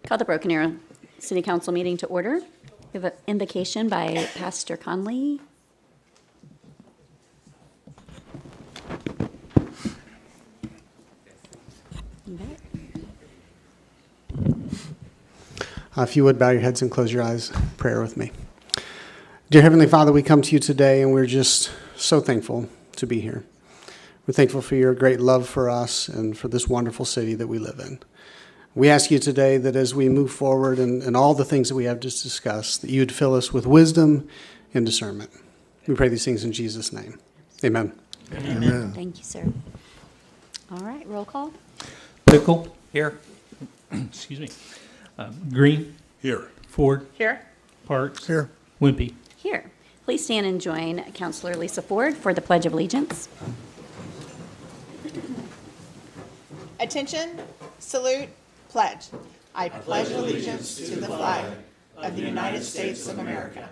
Call the Broken Arrow City Council meeting to order. We have an invocation by Pastor Conley. You bet. If you would bow your heads and close your eyes, prayer with me. Dear Heavenly Father, we come to you today and we're just so thankful to be here. We're thankful for your great love for us and for this wonderful city that we live in. We ask you today that as we move forward and all the things that we have just discussed, that you would fill us with wisdom and discernment. We pray these things in Jesus' name. Amen. Amen. Thank you, sir. All right, roll call. Pickle. Here. Excuse me. Green. Here. Ford. Here. Parks. Here. Wimpy. Here. Please stand and join Councilor Lisa Ford for the Pledge of Allegiance. Attention, salute, pledge. I pledge allegiance to the flag of the United States of America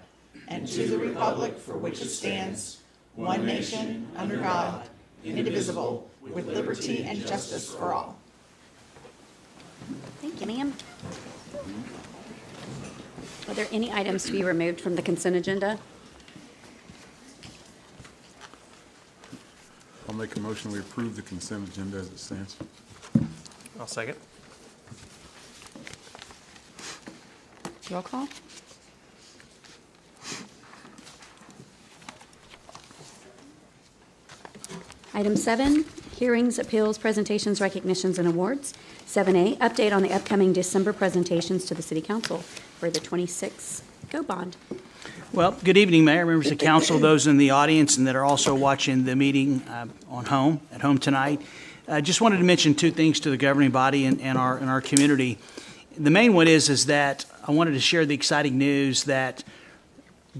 and to the republic for which it stands, one nation, under God, indivisible, with liberty and justice for all. Thank you, ma'am. Are there any items to be removed from the consent agenda? I'll make a motion we approve the consent agenda as it stands. I'll second. Roll call. Item 7, hearings, appeals, presentations, recognitions, and awards. 7A, update on the upcoming December presentations to the City Council for the 26 Go Bond. Well, good evening, Mayor, members of council, those in the audience and that are also watching the meeting at home tonight. I just wanted to mention two things to the governing body and our community. The main one is that I wanted to share the exciting news that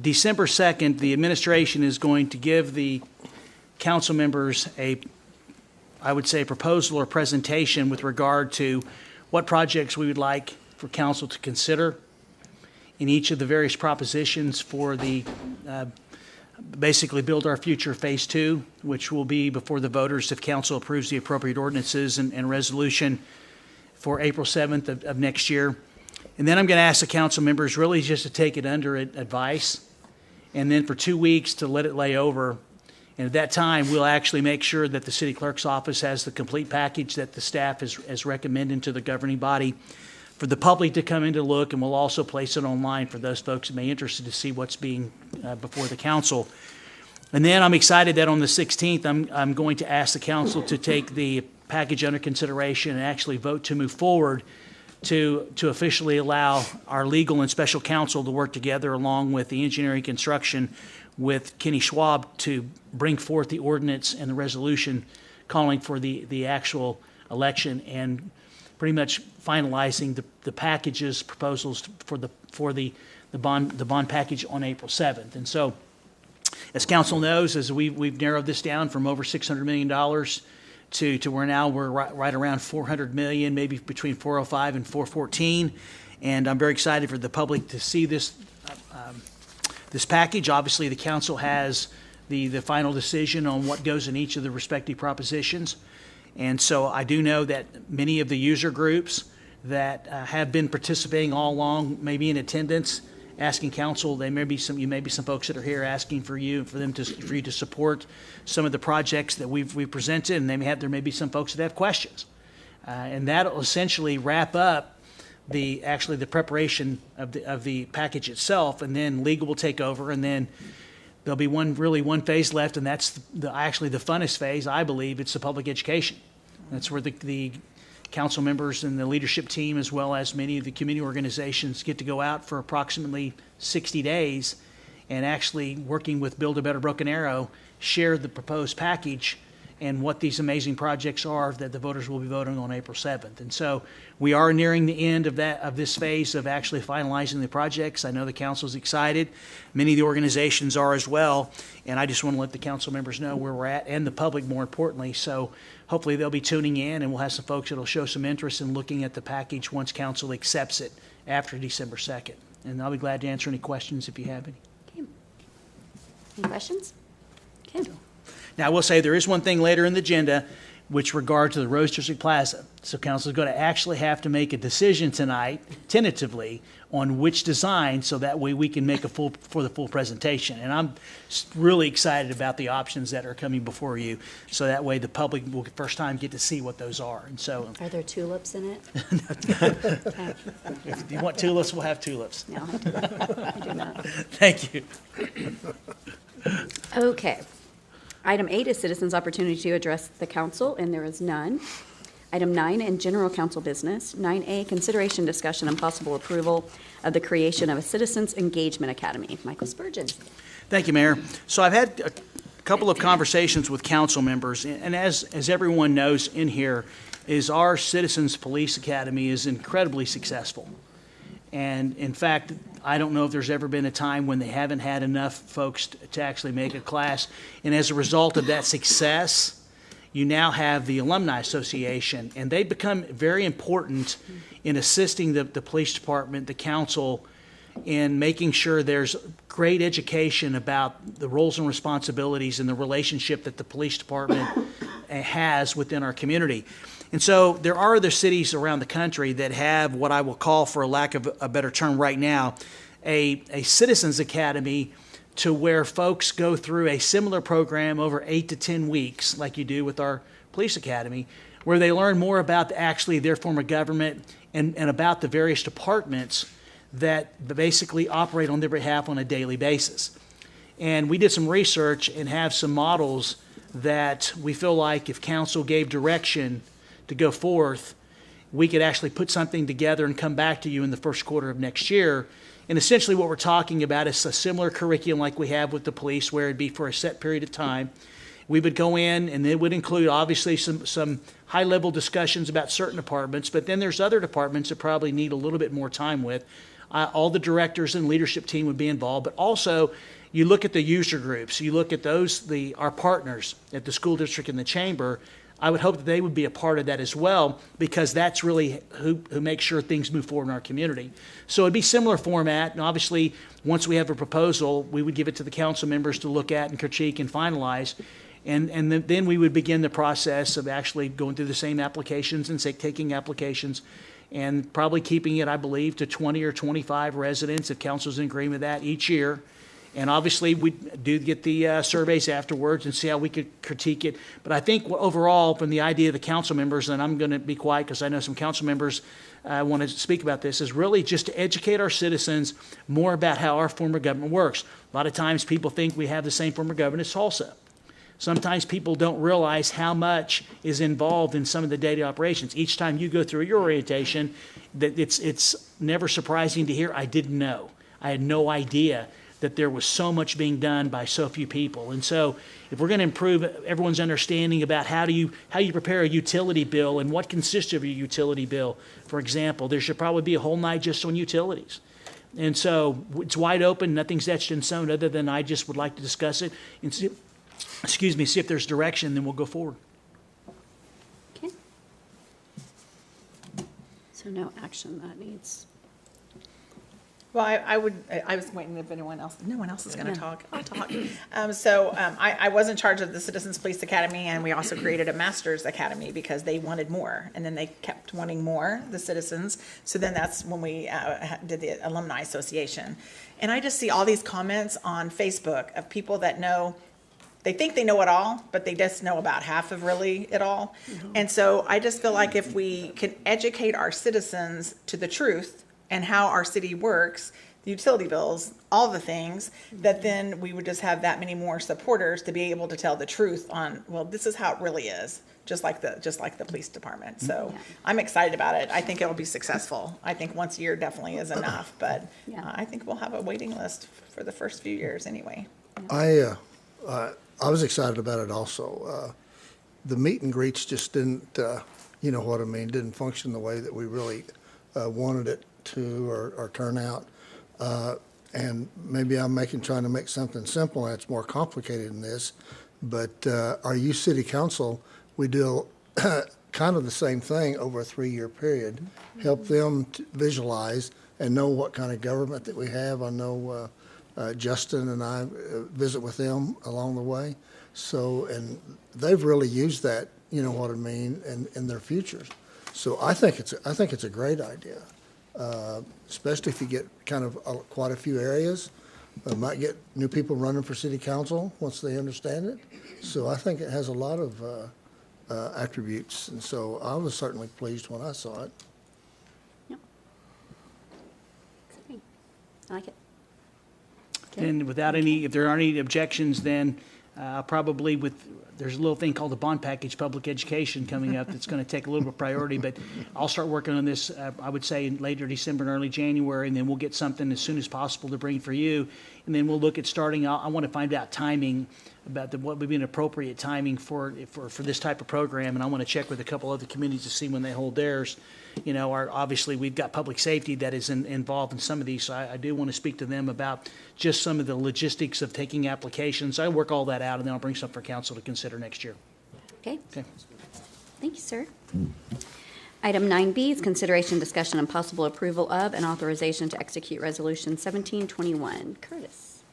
December 2nd, the administration is going to give the council members I would say, a proposal or presentation with regard to what projects we would like for council to consider in each of the various propositions for the basically Build Our Future Phase 2, which will be before the voters if council approves the appropriate ordinances and resolution for April 7th of next year. And then I'm going to ask the council members really just to take it under advice and then for 2 weeks to let it lay over. And at that time, we'll actually make sure that the city clerk's office has the complete package that the staff is recommending to the governing body for the public to come in to look, and we'll also place it online for those folks that may be interested to see what's being before the council. And then I'm excited that on the 16th, I'm going to ask the council to take the package under consideration and actually vote to move forward to officially allow our legal and special counsel to work together along with the engineering construction with Kenny Schwab to bring forth the ordinance and the resolution calling for the actual election and pretty much finalizing the packages, proposals for the bond package on April 7th. And so, as council knows, as we've narrowed this down from over $600 million to where now we're right around $400 million, maybe between 405 and 414. And I'm very excited for the public to see this package. Obviously, the council has the final decision on what goes in each of the respective propositions. And so I do know that many of the user groups that have been participating all along, maybe in attendance, asking council, you may be some folks that are here asking for you to support some of the projects that we've presented, and there may be some folks that have questions. And that'll essentially wrap up the preparation of the package itself, and then legal will take over, and then there'll be one phase left, and that's the funnest phase, I believe. It's the public education. That's where the council members and the leadership team, as well as many of the community organizations, get to go out for approximately 60 days and actually working with Build a Better Broken Arrow, share the proposed package and what these amazing projects are that the voters will be voting on April 7th. And so we are nearing the end of this phase of actually finalizing the projects. I know the council's excited. Many of the organizations are as well. And I just want to let the council members know where we're at, and the public more importantly. So hopefully they'll be tuning in, and we'll have some folks that will show some interest in looking at the package once council accepts it after December 2nd. And I'll be glad to answer any questions if you have any. Okay. Any questions? Okay. Now, I will say there is one thing later in the agenda. which regard to the Rose District Plaza. So council is going to actually have to make a decision tonight, tentatively, on which design, so that way we can make for the full presentation. And I'm really excited about the options that are coming before you, so that way the public will first time get to see what those are. And so, Are there tulips in it? Okay. if you want tulips, we'll have tulips. No, I do not. Thank you. Okay. Item 8 is citizens' opportunity to address the council, and there is none. Item 9 in general council business. 9A, consideration, discussion, and possible approval of the creation of a Citizens Engagement Academy. Michael Spurgeon. Thank you, Mayor. So I've had a couple of conversations with council members, and as everyone knows in here, is our Citizens Police Academy is incredibly successful. And in fact, I don't know if there's ever been a time when they haven't had enough folks to actually make a class. And as a result of that success, you now have the Alumni Association, and they become very important in assisting the police department, the council, in making sure there's great education about the roles and responsibilities and the relationship that the police department has within our community. And so there are other cities around the country that have what I will call, for a lack of a better term right now, a Citizens Academy, to where folks go through a similar program over 8 to 10 weeks, like you do with our police academy, where they learn more about actually their form of government and about the various departments that basically operate on their behalf on a daily basis. And we did some research and have some models that we feel like if council gave direction to go forth, we could actually put something together and come back to you in the first quarter of next year. And essentially what we're talking about is a similar curriculum like we have with the police, where it'd be for a set period of time. We would go in, and it would include obviously some high-level discussions about certain departments, but then there's other departments that probably need a little bit more time with. All the directors and leadership team would be involved, but also you look at the user groups, you look at our partners at the school district and the chamber. I would hope that they would be a part of that as well, because that's really who makes sure things move forward in our community. So it'd be similar format, and obviously, once we have a proposal, we would give it to the council members to look at and critique and finalize, and then we would begin the process of actually going through the same applications and taking applications, and probably keeping it, I believe, to 20 or 25 residents, if council's in agreement with that, each year. And obviously, we do get the surveys afterwards and see how we could critique it. But I think overall, from the idea of the council members, and I'm going to be quiet because I know some council members want to speak about this, is really just to educate our citizens more about how our form of government works. A lot of times people think we have the same form of government as Tulsa. Sometimes people don't realize how much is involved in some of the daily operations. Each time you go through your orientation, that it's never surprising to hear, I didn't know. I had no idea that there was so much being done by so few people. And so if we're going to improve everyone's understanding about how you prepare a utility bill and what consists of your utility bill, for example, there should probably be a whole night just on utilities. And so it's wide open, nothing's etched in stone, other than I just would like to discuss it and see if there's direction, then we'll go forward. Okay. So no action that needs. Well, I was waiting if no one else is going to Yeah. talk. I'll talk. I was in charge of the Citizens Police Academy, and we also created a Masters Academy because they wanted more, and then they kept wanting more, the citizens. So then that's when we did the Alumni Association. And I just see all these comments on Facebook of people that know, they think they know it all, but they just know about half of really it all. Mm-hmm. And so I just feel like if we can educate our citizens to the truth and how our city works, the utility bills, all the things, that then we would just have that many more supporters to be able to tell the truth on, well, this is how it really is, just like the police department. So I'm excited about it. I think it'll be successful. I think once a year definitely is enough, but I think we'll have a waiting list for the first few years anyway. I was excited about it also. The meet and greets just didn't, you know what I mean, didn't function the way that we really wanted it to or turn out. And maybe I'm trying to make something simple, and it's more complicated than this. But our youth city council, we do kind of the same thing over a 3-year period, help them to visualize and know what kind of government that we have. I know Justin and I visit with them along the way. So, and they've really used that you know what I mean, and their futures. So I think it's a great idea, especially if you get kind of quite a few areas. Might get new people running for city council once they understand it. So I think it has a lot of attributes, and so I was certainly pleased when I saw it. Yep. Exciting. I like it. And without any, if there aren't any objections, then probably there's a little thing called the bond package public education coming up that's going to take a little bit of priority, but I'll start working on this, I would say, in later December and early January, and then we'll get something as soon as possible to bring for you. And then we'll look at starting, I want to find out timing about what would be an appropriate timing for this type of program, and I want to check with a couple other communities to see when they hold theirs. You know, obviously we've got public safety that is involved in some of these, so I do want to speak to them about just some of the logistics of taking applications. I work all that out, and then I'll bring some for council to consider next year. Okay. Okay. Thank you, sir. Item 9B is consideration, discussion, and possible approval of and authorization to execute Resolution 1721. Curtis.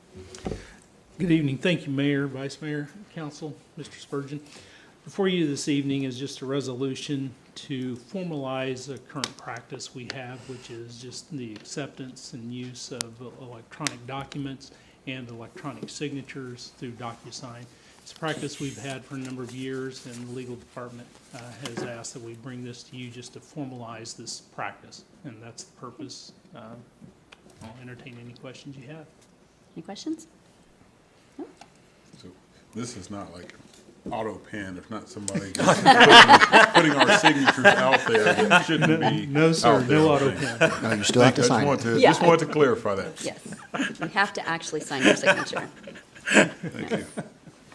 Good evening. Thank you, Mayor, Vice Mayor, Council, Mr. Spurgeon. Before you this evening is just a resolution to formalize a current practice we have, which is just the acceptance and use of electronic documents and electronic signatures through DocuSign. It's a practice we've had for a number of years, and the legal department has asked that we bring this to you just to formalize this practice, and that's the purpose. I'll entertain any questions you have. Any questions? So this is not like an auto pen, if not somebody putting our signatures out there that shouldn't be. No, sir, out there, no I auto think. pen. No, you still have to I sign just it. want to, Yeah. just wanted to clarify that. Yes. You have to actually sign your signature. Thank you.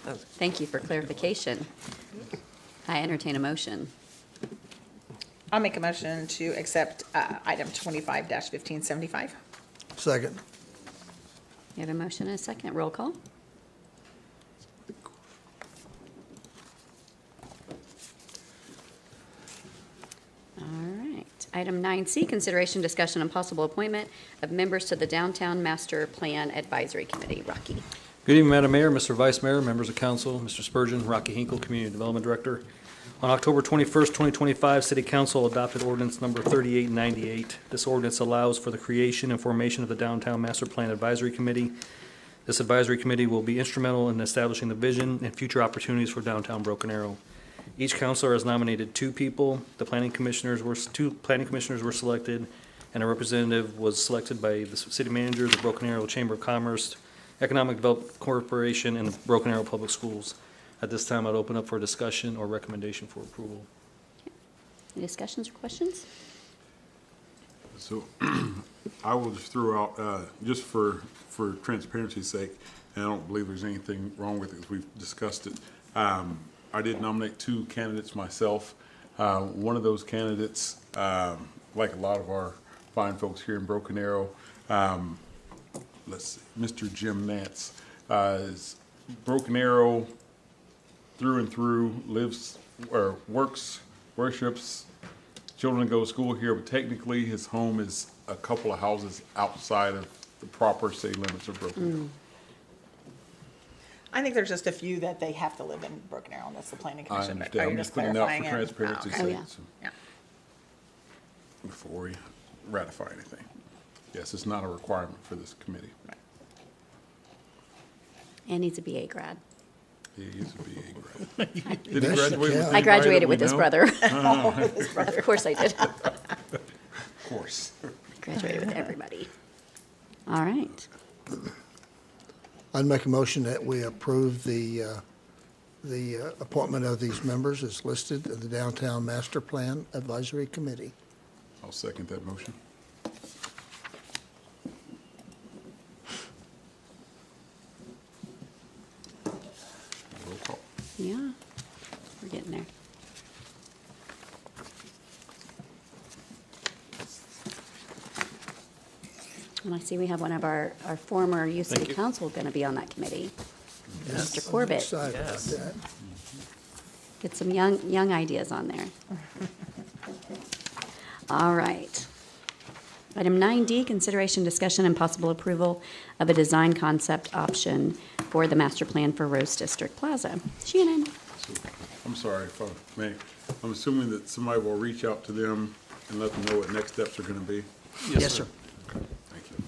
Thank you for clarification. I entertain a motion. I'll make a motion to accept item 25-1575. Second. You have a motion and a second. Roll call. All right. Item 9C, consideration, discussion, and possible appointment of members to the Downtown Master Plan Advisory Committee. Rocky. Good evening, Madam Mayor, Mr. Vice Mayor, members of council, Mr. Spurgeon, Rocky Hinkle, Community Development Director. On October 21st, 2025, City Council adopted ordinance number 3898. This ordinance allows for the creation and formation of the Downtown Master Plan Advisory Committee. This advisory committee will be instrumental in establishing the vision and future opportunities for downtown Broken Arrow. Each councilor has nominated 2 people. Two planning commissioners were selected, and a representative was selected by the city manager, the Broken Arrow Chamber of Commerce, Economic Development Corporation, and the Broken Arrow Public Schools. At this time, I'd open up for discussion or recommendation for approval. Any discussions or questions? So I will just throw out, just for transparency's sake, and I don't believe there's anything wrong with it because we've discussed it. I did nominate 2 candidates myself. One of those candidates, like a lot of our fine folks here in Broken Arrow, let's see, Mr. Jim Nance, is Broken Arrow through and through, lives or works, worships, children go to school here, but technically his home is a couple of houses outside of the proper city limits of Broken Arrow. I think there's just a few that they have to live in Broken Arrow, and that's the planning I commission. but understand. are you I'm just putting it out for clarifying it? transparency's Oh, okay. sake, yeah. so Yeah. before we ratify anything. Yes, it's not a requirement for this committee. And he's a BA grad. He is a BA grad. Did he That should graduate with count. I anybody graduated that with we his know? brother. Of course I did. Of course. Graduated with everybody. All right. I'd make a motion that we approve the appointment of these members as listed in the Downtown Master Plan Advisory Committee. I'll second that motion. Roll call. Yeah, we're getting there. And I see we have one of our former youth city Thank you. council going to be on that committee, Mr. I'm Corbett. excited about that. Get some young ideas on there. All right. Item 9D, consideration, discussion, and possible approval of a design concept option for the master plan for Rose District Plaza. Shannon. I'm sorry if I may. I'm assuming that somebody will reach out to them and let them know what next steps are going to be. Yes, sir. Thank you.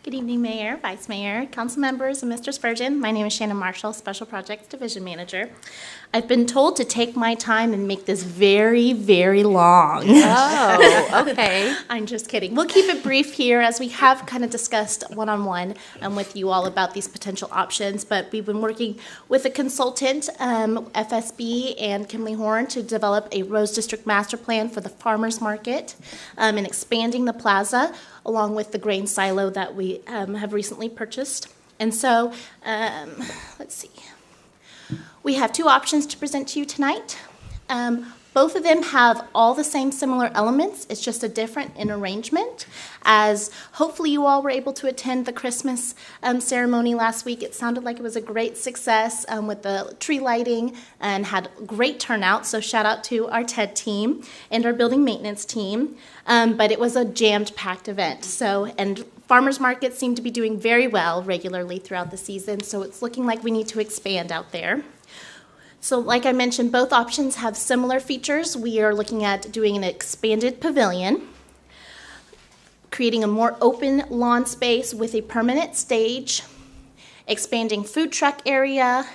Good evening, Mayor, Vice Mayor, council members, and Mr. Spurgeon. My name is Shannon Marshall, Special Projects Division Manager. I've been told to take my time and make this very, very long. Oh, okay. I'm just kidding. We'll keep it brief here as we have kind of discussed one-on-one with you all about these potential options, but we've been working with a consultant, FSB and Kimley Horn, to develop a Rose District master plan for the farmers market and expanding the plaza along with the grain silo that we have recently purchased. And so, let's see. We have two options to present to you tonight. Both of them have all the same similar elements. It's just a different in arrangement. As hopefully you all were able to attend the Christmas ceremony last week. It sounded like it was a great success with the tree lighting and had great turnout. So shout out to our TED team and our building maintenance team. But it was a jammed-packed event. And farmers markets seem to be doing very well regularly throughout the season. So it's looking like we need to expand out there. So like I mentioned, both options have similar features. We are looking at doing an expanded pavilion, creating a more open lawn space with a permanent stage, expanding food truck area,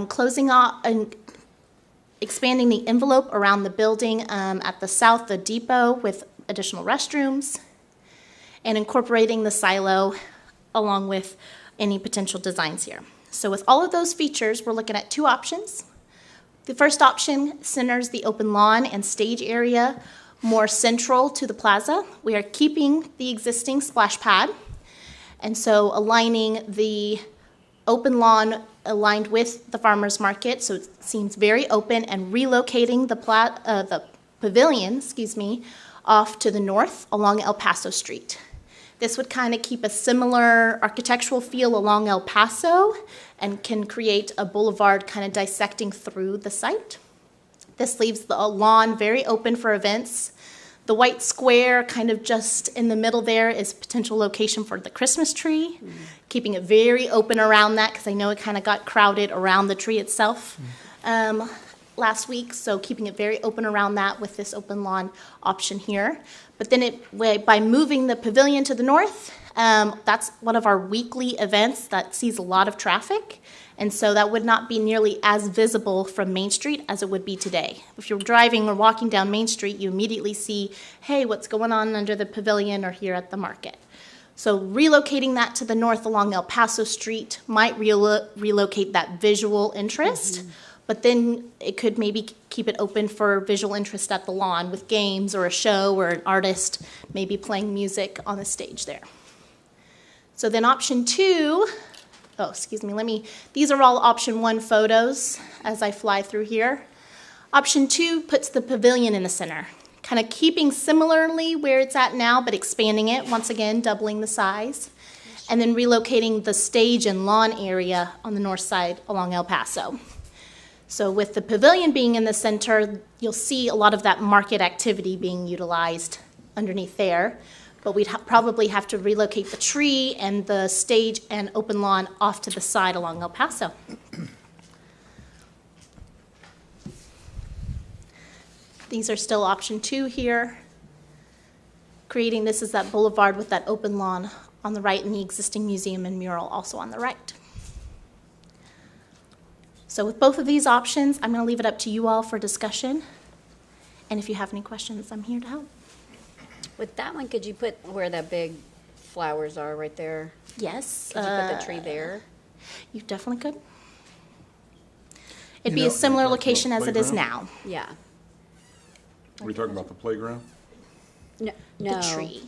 closing off and expanding the envelope around the building at the south, the depot, with additional restrooms, and incorporating the silo along with any potential designs here. So with all of those features, we're looking at two options. The first option centers the open lawn and stage area more central to the plaza. We are keeping the existing splash pad, and so aligning the open lawn aligned with the farmers market, so it seems very open, and relocating the pavilion, off to the north along El Paso Street. This would kind of keep a similar architectural feel along El Paso and can create a boulevard kind of dissecting through the site. This leaves the lawn very open for events. The white square kind of just in the middle there is potential location for the Christmas tree, keeping it very open around that because I know it kind of got crowded around the tree itself last week, so keeping it very open around that with this open lawn option here. But then by moving the pavilion to the north, that's one of our weekly events that sees a lot of traffic, and so that would not be nearly as visible from Main Street as it would be today. If you're driving or walking down Main Street, you immediately see, hey, what's going on under the pavilion or here at the market. So relocating that to the north along El Paso Street might relocate that visual interest, but then it could maybe keep it open for visual interest at the lawn with games or a show or an artist maybe playing music on the stage there. So then option two, these are all option one photos as I fly through here. Option two puts the pavilion in the center, kind of keeping similarly where it's at now, but expanding it, once again, doubling the size, and then relocating the stage and lawn area on the north side along El Paso. So with the pavilion being in the center, you'll see a lot of that market activity being utilized underneath there, but we'd probably have to relocate the tree and the stage and open lawn off to the side along El Paso. These are still option two here. Creating this is that boulevard with that open lawn on the right and the existing museum and mural also on the right. So with both of these options, I'm going to leave it up to you all for discussion. And if you have any questions, I'm here to help. With that one, could you put where the big flowers are right there? Yes. Could you put the tree there? You definitely could. It'd be a similar location as it is now. Yeah. Are we talking about the playground? No. The tree.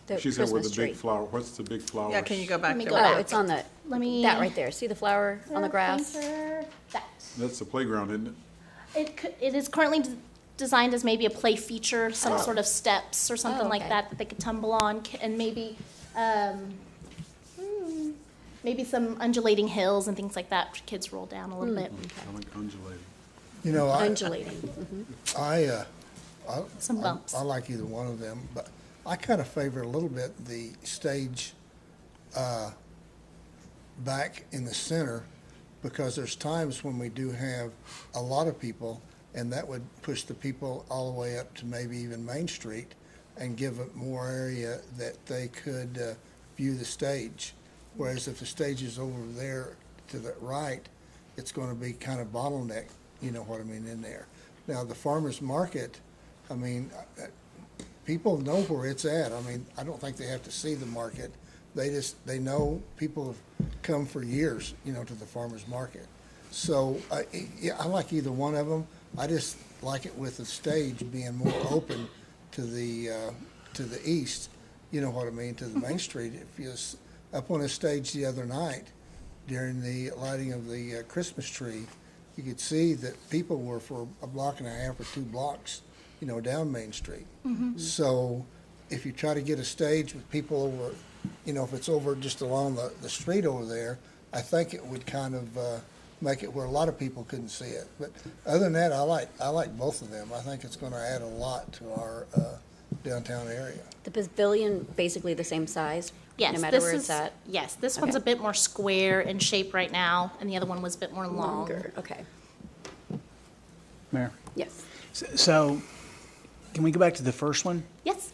The She said where the Christmas tree. big flower, what's the big flowers? Yeah, can you go back Let me to go it? back. Oh, it's on the, that right there. See the flower on the grass? That. That's the playground, isn't it? It is currently designed as maybe a play feature, some sort of steps or something like okay. that they could tumble on, and maybe maybe some undulating hills and things like that for kids roll down a little bit. I like undulating. You know, Undulating. Some bumps. I like either one of them, but I kind of favor a little bit the stage back in the center because there's times when we do have a lot of people, and that would push the people all the way up to maybe even Main Street and give it more area that they could view the stage. Whereas if the stage is over there to the right, it's going to be kind of bottleneck, you know what I mean, in there. Now, the farmer's market, I mean, people know where it's at. I mean, I don't think they have to see the market. They know people have come for years, you know, to the farmer's market. So, yeah, I like either one of them. I just like it with the stage being more open to the east, you know what I mean, to the Main Street. If you was up on a stage the other night during the lighting of the Christmas tree, you could see that people were for a block and a half or 2 blocks, you know, down Main Street. So if you try to get a stage with people over, you know, if it's over just along the street over there, I think it would kind of make it where a lot of people couldn't see it. But other than that, I like both of them. I think it's going to add a lot to our downtown area. The pavilion, basically the same size? Yes, No matter this where is, it's at? yes, this one's a Okay. bit more square in shape right now, and the other one was a bit more long. Longer, okay. Mayor? Yes. So, can we go back to the first one? Yes.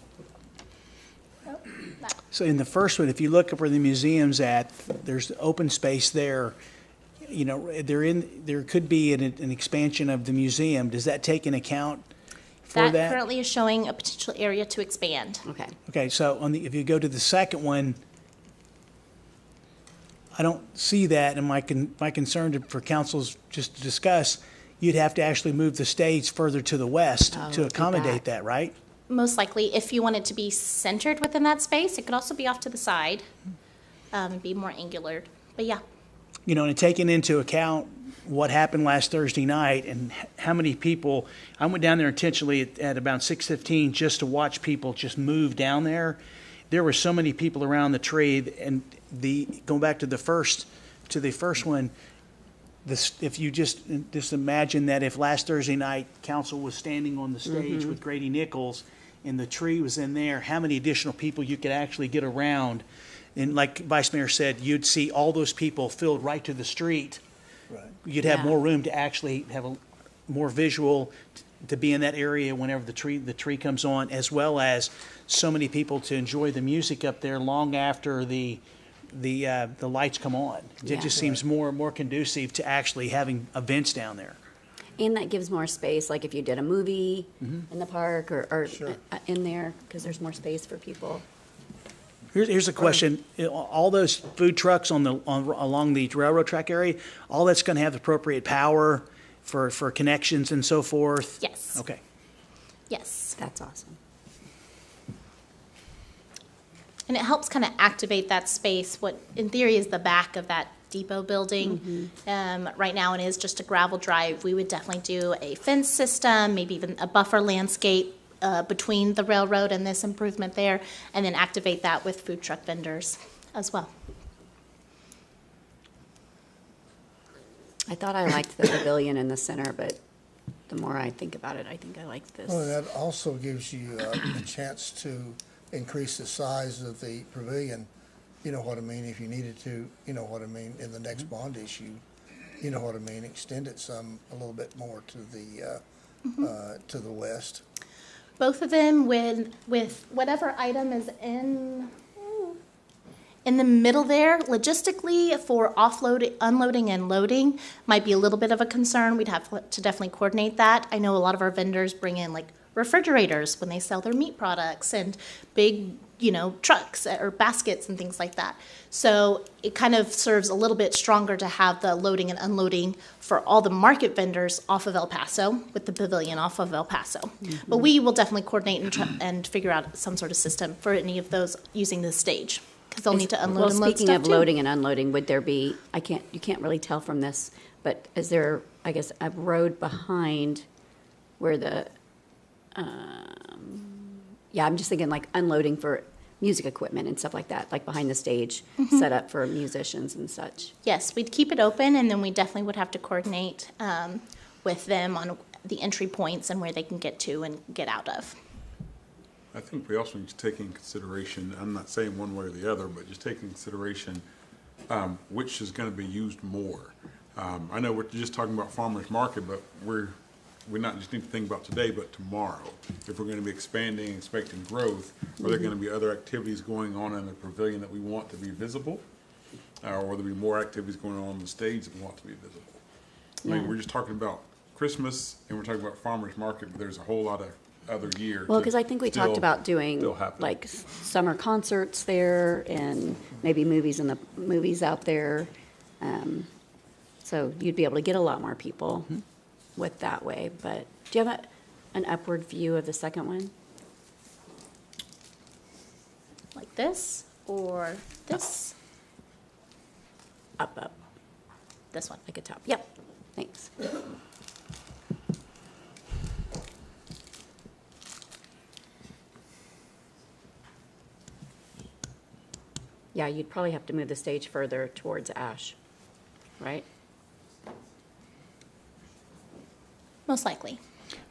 So in the first one, if you look up where the museum's at, there's open space there. You know, there could be an expansion of the museum. Does that take into account for That that? currently is showing a potential area to expand. Okay. Okay, so if you go to the second one, I don't see that, and my concern for council's just to discuss, you'd have to actually move the stage further to the west Oh, to do accommodate that. that, right? Most likely, if you want it to be centered within that space, it could also be off to the side, and be more angular. But yeah, You know, and taking into account what happened last Thursday night and how many people, I went down there intentionally at about 6:15 just to watch people just move down there. There were so many people around the tree, and going back to the first one, if you just imagine that if last Thursday night council was standing on the stage with Grady Nichols and the tree was in there, how many additional people you could actually get around. And like Vice Mayor said, you'd see all those people filled right to the street. Right. You'd have Yeah. more room to actually have a more visual to be in that area whenever the tree comes on, as well as so many people to enjoy the music up there long after the lights come on. Yeah. It just seems more conducive to actually having events down there. And that gives more space, like if you did a movie in the park or Sure. in there, because there's more space for people. Here's a question: all those food trucks along the railroad track area, all that's going to have appropriate power for connections and so forth? yes. Okay. Yes. That's awesome. And it helps kind of activate that space, what in theory is the back of that depot building. Right now it is just a gravel drive. We would definitely do a fence system, maybe even a buffer landscape between the railroad and this improvement there, and then activate that with food truck vendors as well. I thought I liked the pavilion in the center, but the more I think about it, I think I like this. Well, that also gives you a chance to increase the size of the pavilion, you know what I mean, if you needed to, you know what I mean, in the next bond issue, you know what I mean, extend it a little bit more to the west. Both of them with whatever item is in the middle there, logistically for unloading and loading might be a little bit of a concern. We'd have to definitely coordinate that. I know a lot of our vendors bring in like refrigerators when they sell their meat products and big, trucks or baskets and things like that. So it kind of serves a little bit stronger to have the loading and unloading for all the market vendors off of El Paso with the pavilion off of El Paso. But we will definitely coordinate and figure out some sort of system for any of those using the stage. Because they'll need to unload and load Speaking stuff of too. loading and unloading, would there be, you can't really tell from this, but is there, I guess, a road behind where I'm just thinking like unloading for music equipment and stuff like that, like behind the stage, set up for musicians and such. Yes, we'd keep it open, and then we definitely would have to coordinate with them on the entry points and where they can get to and get out of. I think we also need to take in consideration, I'm not saying one way or the other, but just take in consideration which is going to be used more. I know we're just talking about farmer's market, but we're not just need to think about today, but tomorrow. If we're gonna be expanding, expecting growth, are there gonna be other activities going on in the pavilion that we want to be visible? Or will there be more activities going on the stage that we want to be visible? I mean, Yeah. we're just talking about Christmas and we're talking about farmer's market, but there's a whole lot of other year. Well, to because I think we talked still- about doing still happen. like summer concerts there and maybe movies out there. So you'd be able to get a lot more people with that way. But do you have an upward view of the second one? Like this or this? Up. This one. Like a top. Yep. Thanks. Yeah, you'd probably have to move the stage further towards Ash, right? Most likely.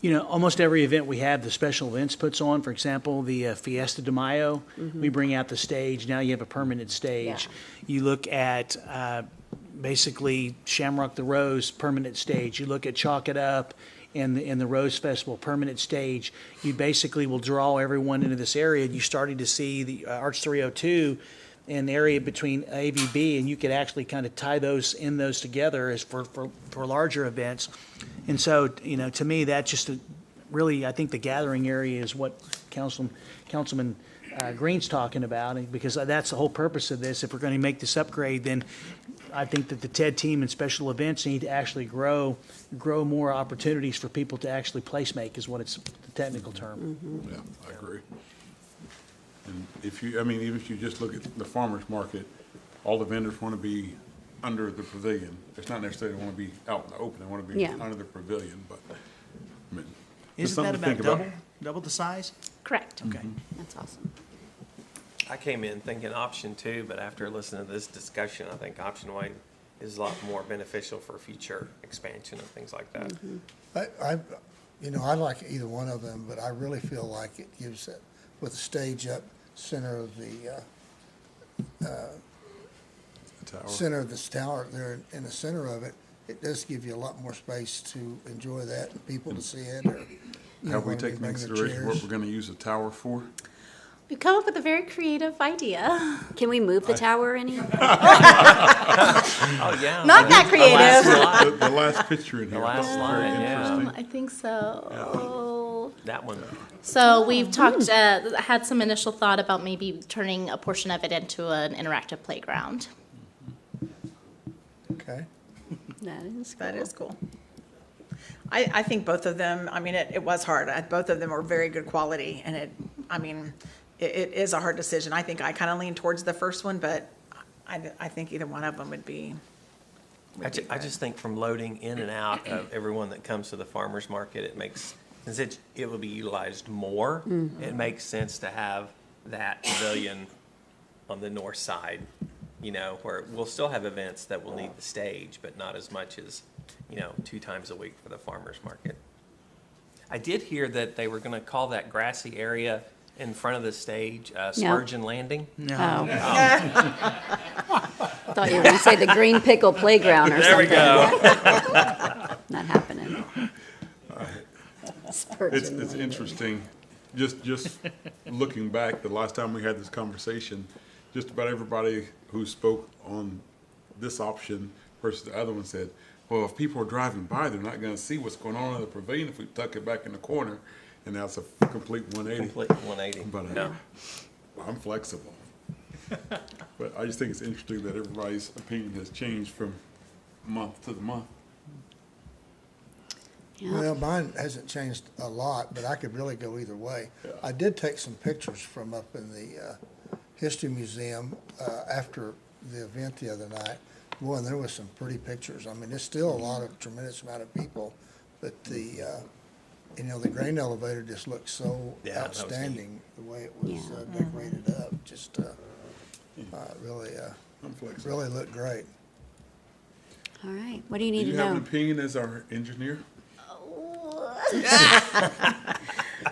You know, almost every event we have, the special events puts on, for example, the Fiesta de Mayo, we bring out the stage. Now you have a permanent stage. You look at basically Shamrock the Rose, permanent stage. You look at Chalk It Up and the Rose Festival, permanent stage. You basically will draw everyone into this area. You're starting to see the Arch 302 in the area between AVB, and you could actually kind of tie those together as for larger events. And so, you know, to me, that just really, I think the gathering area is what Councilman Green's talking about, and because that's the whole purpose of this. If we're going to make this upgrade, then I think that the TED team and special events need to actually grow more opportunities for people to actually place make, is what it's the technical term. Yeah, I agree. And even if you just look at the farmer's market, all the vendors want to be under the pavilion. It's not necessarily want to be out in the open, they want to be Yeah. under the pavilion, but, I mean. it's Isn't that something to about think double the size? Correct. Okay. That's awesome. I came in thinking option 2, but after listening to this discussion, I think option 1 is a lot more beneficial for future expansion and things like that. I like either one of them, but I really feel like it gives it, with the stage up center of the Tower. center of this tower there in the center of it, it does give you a lot more space to enjoy that and people to see it. Or, Have we when they taken bring into their consideration what chairs. we're gonna use the tower for? We've come up with a very creative idea. Can we move the tower any? Oh, yeah. Not that creative. The last picture in here. The last was slide, very yeah. interesting. I think so. That one. So we've talked, had some initial thought about maybe turning a portion of it into an interactive playground. Okay. That is cool. I think both of them, I mean, it was hard. Both of them were very good quality, and it is a hard decision. I think I kind of lean towards the first one, but I think either one of them would be. I just think from loading in and out of everyone that comes to the farmer's market, it makes, since it will be utilized more, it makes sense to have that pavilion on the north side, you know, where we'll still have events that will need the stage, but not as much as, 2 times a week for the farmer's market. I did hear that they were going to call that grassy area in front of the stage Spurgeon Landing. Oh. Thought you were going to say the Green Pickle Playground or There we something. go. Not happening. Spurgeon. It's interesting, just looking back, the last time we had this conversation, just about everybody who spoke on this option versus the other one said, well, if people are driving by, they're not gonna see what's going on in the pavilion if we tuck it back in the corner, and that's a complete 180. Complete 180. But Yeah. I'm flexible. But I just think it's interesting that everybody's opinion has changed from month to the month. Yeah. Well, mine hasn't changed a lot, but I could really go either way. Yeah. I did take some pictures from up in the History Museum after the event the other night. Boy, and there was some pretty pictures. I mean, there's still a lot of tremendous amount of people, but the grain elevator just looked so Yeah, that was neat. outstanding, the way it was Yeah. decorated up. Just really I'm flexible. really looked great. All right. What do you Do need you to have an know? opinion as our engineer?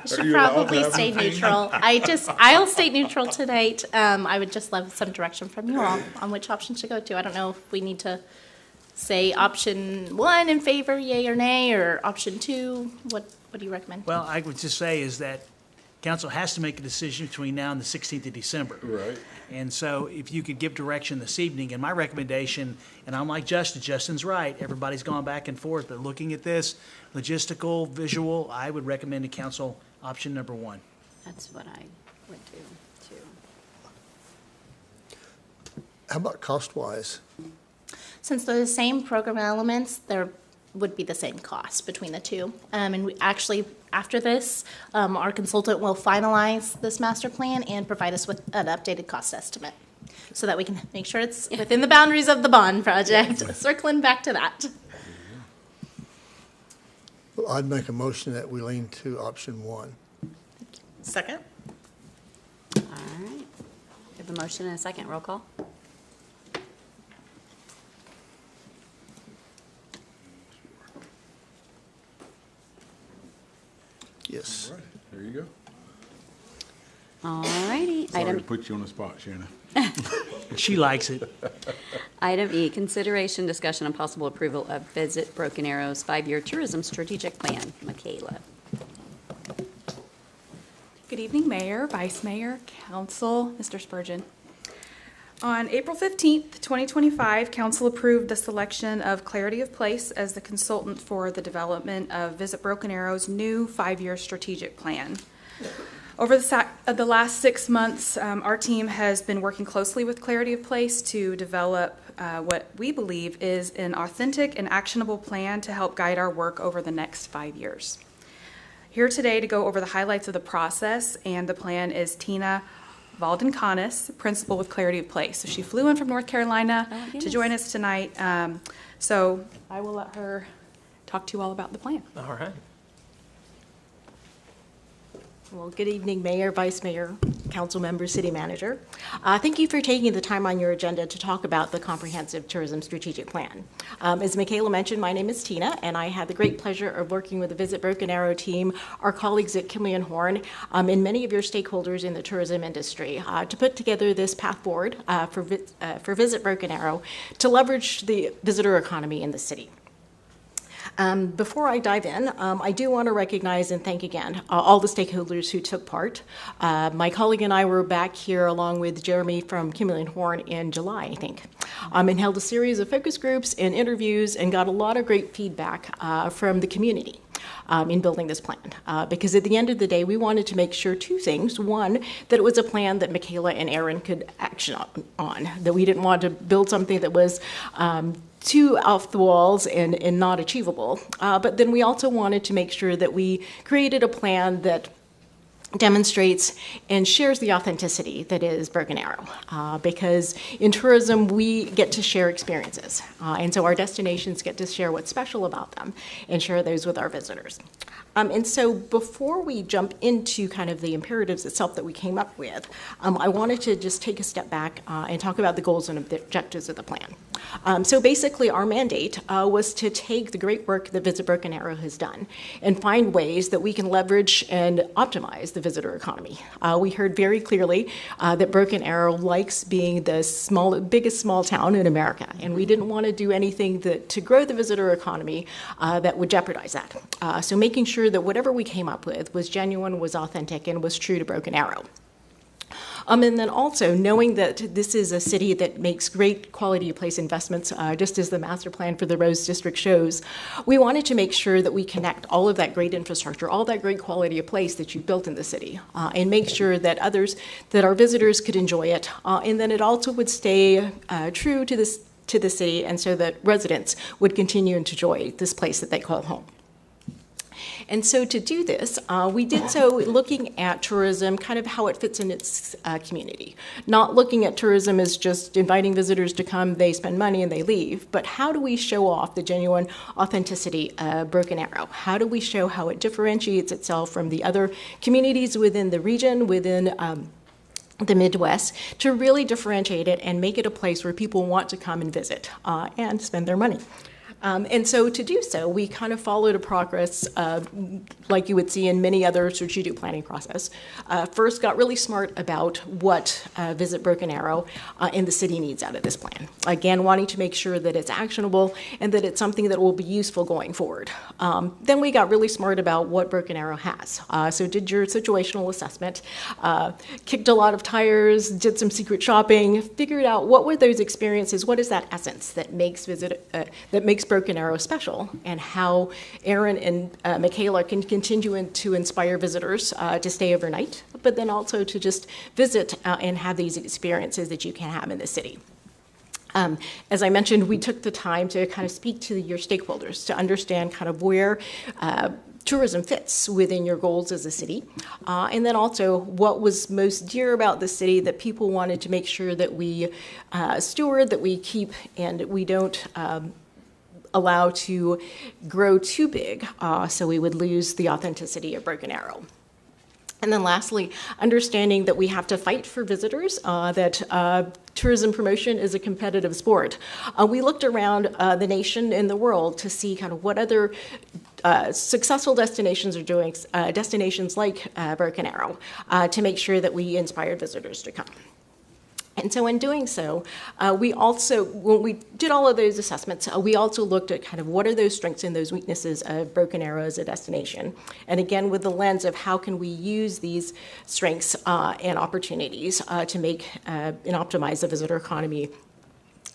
Should Are you allowed to probably have an stay opinion? neutral. I'll stay neutral tonight. I would just love some direction from you all on which option to go to. I don't know if we need to say option 1 in favor, yay or nay, or option 2? What do you recommend? Well, I would just say is that council has to make a decision between now and the 16th of December. Right. And so if you could give direction this evening, and my recommendation, and I'm like Justin's right, everybody's gone back and forth, but looking at this, logistical, visual, I would recommend to council option number 1. That's what I would do, too. How about cost-wise? Since they're the same program elements, there would be the same cost between the two. And we actually, after this, our consultant will finalize this master plan and provide us with an updated cost estimate so that we can make sure it's within the boundaries of the bond project. Circling back to that. Well, I'd make a motion that we lean to option 1. Second. All right. We have a motion and a second. Roll call. Yes. All right, there you go. All righty. Sorry to Item put you on the spot, Shannon. She likes it. Item E, consideration, discussion, and possible approval of Visit Broken Arrow's 5-year tourism strategic plan. Michaela. Good evening, Mayor, Vice Mayor, Council, Mr. Spurgeon. On April 15th, 2025, Council approved the selection of Clarity of Place as the consultant for the development of Visit Broken Arrow's new 5-year strategic plan. Over the last 6 months, our team has been working closely with Clarity of Place to develop what we believe is an authentic and actionable plan to help guide our work over the next 5 years. Here today to go over the highlights of the process and the plan is Tina Valdencanis, principal with Clarity of Place. So she flew in from North Carolina to join us tonight. So I will let her talk to you all about the plan. All right. Well, good evening, Mayor, Vice Mayor, Council Member, City Manager. Thank you for taking the time on your agenda to talk about the Comprehensive Tourism Strategic Plan. As Michaela mentioned, my name is Tina, and I had the great pleasure of working with the Visit Broken Arrow team, our colleagues at Kimley and Horn, and many of your stakeholders in the tourism industry to put together this path forward for Visit Broken Arrow to leverage the visitor economy in the city. Before I dive in, I do want to recognize and thank again all the stakeholders who took part. My colleague and I were back here along with Jeremy from Kimley and Horn in July, I think, and held a series of focus groups and interviews and got a lot of great feedback from the community. In building this plan, because at the end of the day, we wanted to make sure 2 things. One, that it was a plan that Michaela and Aaron could action on, that we didn't want to build something that was too off the walls and not achievable. But then we also wanted to make sure that we created a plan that demonstrates and shares the authenticity that is Broken Arrow, because in tourism we get to share experiences, and so our destinations get to share what's special about them and share those with our visitors. And so before we jump into kind of the imperatives itself that we came up with, I wanted to just take a step back and talk about the goals and objectives of the plan. So basically our mandate was to take the great work that Visit Broken Arrow has done and find ways that we can leverage and optimize the visitor economy. We heard very clearly that Broken Arrow likes being the biggest small town in America, and we didn't want to do anything to grow the visitor economy that would jeopardize that. So making sure that whatever we came up with was genuine, was authentic, and was true to Broken Arrow. And then also knowing that this is a city that makes great quality of place investments, just as the master plan for the Rose District shows, we wanted to make sure that we connect all of that great infrastructure, all that great quality of place that you've built in the city, and make sure that our visitors could enjoy it, and then it also would stay true to the city, and so that residents would continue to enjoy this place that they call home. And so to do this, we did so looking at tourism, kind of how it fits in its community. Not looking at tourism as just inviting visitors to come, they spend money and they leave, but how do we show off the genuine authenticity of Broken Arrow? How do we show how it differentiates itself from the other communities within the region, within the Midwest, to really differentiate it and make it a place where people want to come and visit and spend their money? And so to do so, we kind of followed a progress like you would see in many other strategic planning process. First, got really smart about what Visit Broken Arrow in the city needs out of this plan. Again, wanting to make sure that it's actionable and that it's something that will be useful going forward. Then we got really smart about what Broken Arrow has. So did your situational assessment, kicked a lot of tires, did some secret shopping, figured out what were those experiences, what is that essence that makes Broken Arrow special, and how Aaron and Michaela can continue to inspire visitors to stay overnight, but then also to just visit and have these experiences that you can have in the city. As I mentioned, we took the time to kind of speak to your stakeholders to understand kind of where tourism fits within your goals as a city, and then also what was most dear about the city that people wanted to make sure that we steward, that we keep, and we don't allow to grow too big, so we would lose the authenticity of Broken Arrow. And then lastly, understanding that we have to fight for visitors, that tourism promotion is a competitive sport. We looked around the nation and the world to see kind of what other successful destinations are doing, destinations like Broken Arrow, to make sure that we inspired visitors to come. And so in doing so, we also, when we did all of those assessments, we also looked at kind of what are those strengths and those weaknesses of Broken Arrow as a destination. And again, with the lens of how can we use these strengths and opportunities to make and optimize the visitor economy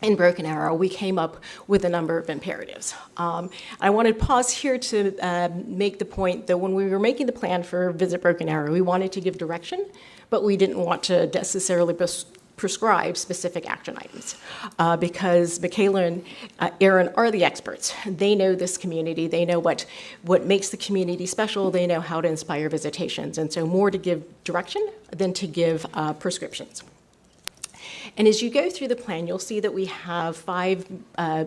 in Broken Arrow, we came up with a number of imperatives. I want to pause here to make the point that when we were making the plan for Visit Broken Arrow, we wanted to give direction, but we didn't want to necessarily prescribe specific action items because Michaela and Aaron are the experts. They know this community. They know what makes the community special. They know how to inspire visitations. And so more to give direction than to give prescriptions. And as you go through the plan, you'll see that we have 5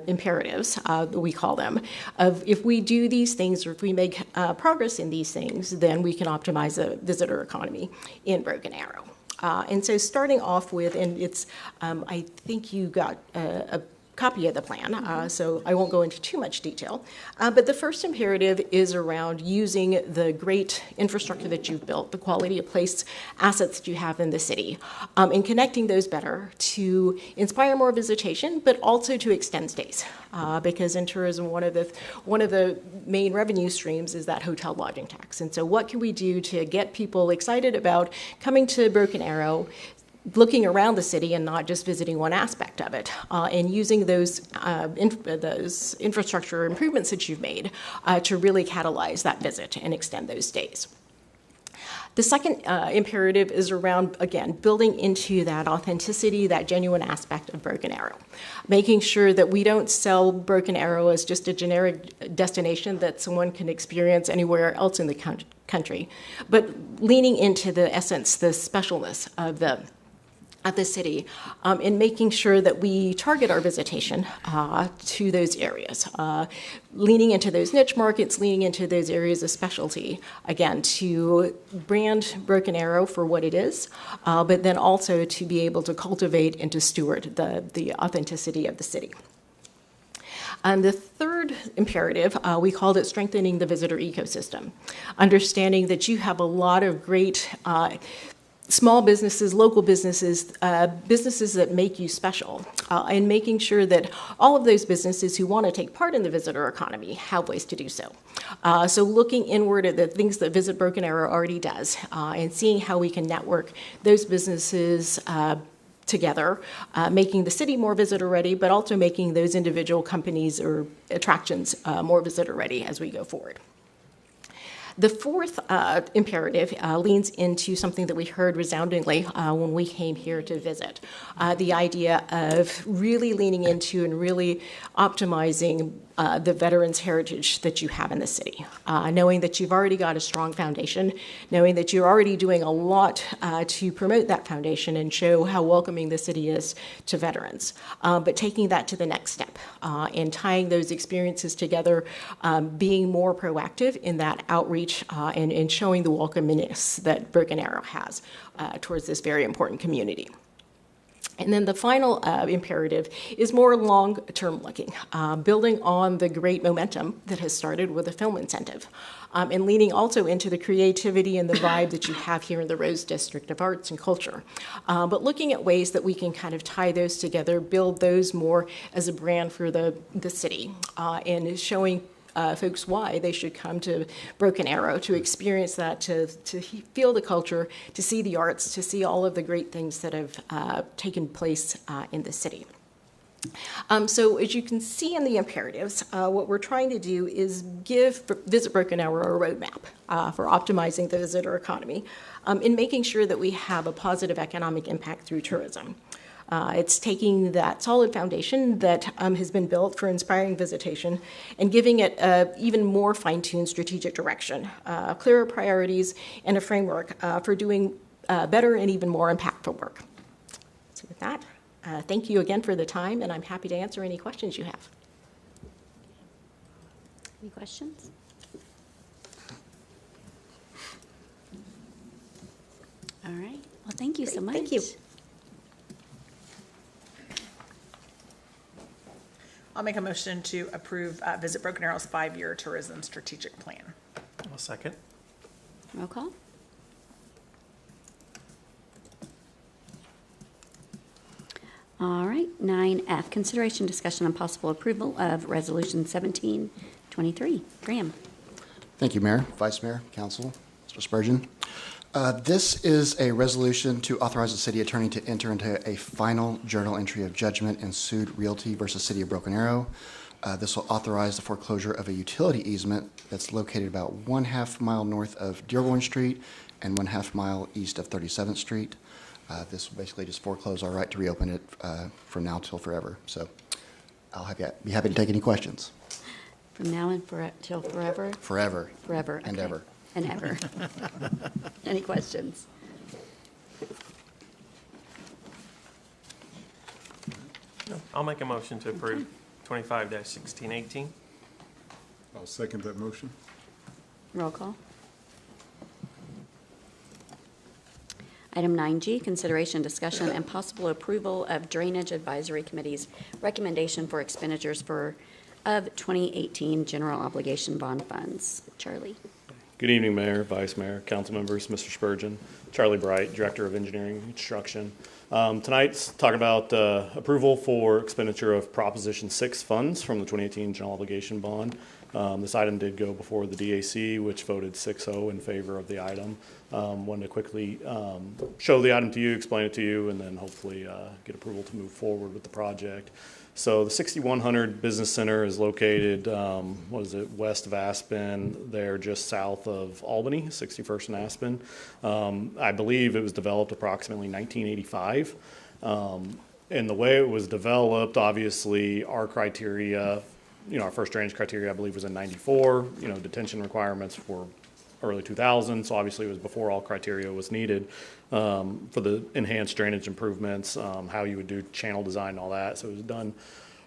imperatives, we call them, of if we do these things or if we make progress in these things, then we can optimize the visitor economy in Broken Arrow. And so starting off with, and it's, I think you got a copy of the plan, so I won't go into too much detail. But the first imperative is around using the great infrastructure that you've built, the quality of place assets that you have in the city, and connecting those better to inspire more visitation, but also to extend stays. Because in tourism, one of the main revenue streams is that hotel lodging tax. And so what can we do to get people excited about coming to Broken Arrow, looking around the city and not just visiting one aspect of it, and using those infrastructure improvements that you've made to really catalyze that visit and extend those stays. The second imperative is around, again, building into that authenticity, that genuine aspect of Broken Arrow, making sure that we don't sell Broken Arrow as just a generic destination that someone can experience anywhere else in the country, but leaning into the essence, the specialness of the city, in making sure that we target our visitation to those areas, leaning into those niche markets, leaning into those areas of specialty, again, to brand Broken Arrow for what it is, but then also to be able to cultivate and to steward the authenticity of the city. And the third imperative, we called it strengthening the visitor ecosystem, understanding that you have a lot of great small businesses, local businesses, businesses that make you special, and making sure that all of those businesses who want to take part in the visitor economy have ways to do so. So looking inward at the things that Visit Broken Arrow already does, and seeing how we can network those businesses together, making the city more visitor ready, but also making those individual companies or attractions more visitor ready as we go forward. The fourth imperative leans into something that we heard resoundingly when we came here to visit, the idea of really leaning into and really optimizing the veterans' heritage that you have in the city, knowing that you've already got a strong foundation, knowing that you're already doing a lot to promote that foundation and show how welcoming the city is to veterans, but taking that to the next step and tying those experiences together, being more proactive in that outreach and showing the welcomingness that Broken Arrow has towards this very important community. And then the final imperative is more long-term looking, building on the great momentum that has started with the film incentive, and leaning also into the creativity and the vibe that you have here in the Rose District of Arts and Culture. But looking at ways that we can kind of tie those together, build those more as a brand for the city, and showing folks why they should come to Broken Arrow to experience that, to feel the culture, to see the arts, to see all of the great things that have taken place in the city. So as you can see in the imperatives, what we're trying to do is give Visit Broken Arrow a roadmap for optimizing the visitor economy and making sure that we have a positive economic impact through tourism. It's taking that solid foundation that has been built for inspiring visitation and giving it even more fine-tuned strategic direction, clearer priorities, and a framework for doing better and even more impactful work. So with that, thank you again for the time, and I'm happy to answer any questions you have. Any questions? All right. Well, thank you so much. Thank you. I'll make a motion to approve Visit Broken Arrow's 5-year tourism strategic plan. I'll second. Roll call. All right, 9F, consideration, discussion, and possible approval of Resolution 1723. Graham. Thank you, Mayor, Vice Mayor, Council, Mr. Spurgeon. This is a resolution to authorize the city attorney to enter into a final journal entry of judgment in sued realty versus City of Broken Arrow. This will authorize the foreclosure of a utility easement that's located about 1/2 mile north of Dearborn Street and 1/2 mile east of 37th Street. This will basically just foreclose our right to reopen it from now till forever. So I'll be happy to take any questions. From now and till forever? Forever. Forever. And okay. ever. And ever. Any questions? I'll make a motion to approve 25-1618. I'll second that motion. Roll call. Item 9G, consideration, discussion, and possible approval of Drainage Advisory Committee's recommendation for expenditures of 2018 general obligation bond funds. Charlie. Good evening, Mayor, Vice Mayor, council members, Mr. Spurgeon. Charlie Bright, Director of Engineering and Construction. Tonight's talking about approval for expenditure of Proposition 6 funds from the 2018 general obligation bond. This item did go before the DAC, which voted 6-0 in favor of the item. Wanted to quickly show the item to you, explain it to you, and then hopefully get approval to move forward with the project. So the 6100 Business Center is located, west of Aspen, there just south of Albany, 61st and Aspen. I believe it was developed approximately 1985. And the way it was developed, obviously, our criteria, our first drainage criteria, I believe, was in 94. Detention requirements for early 2000, so obviously it was before all criteria was needed for the enhanced drainage improvements, how you would do channel design and all that. So it was done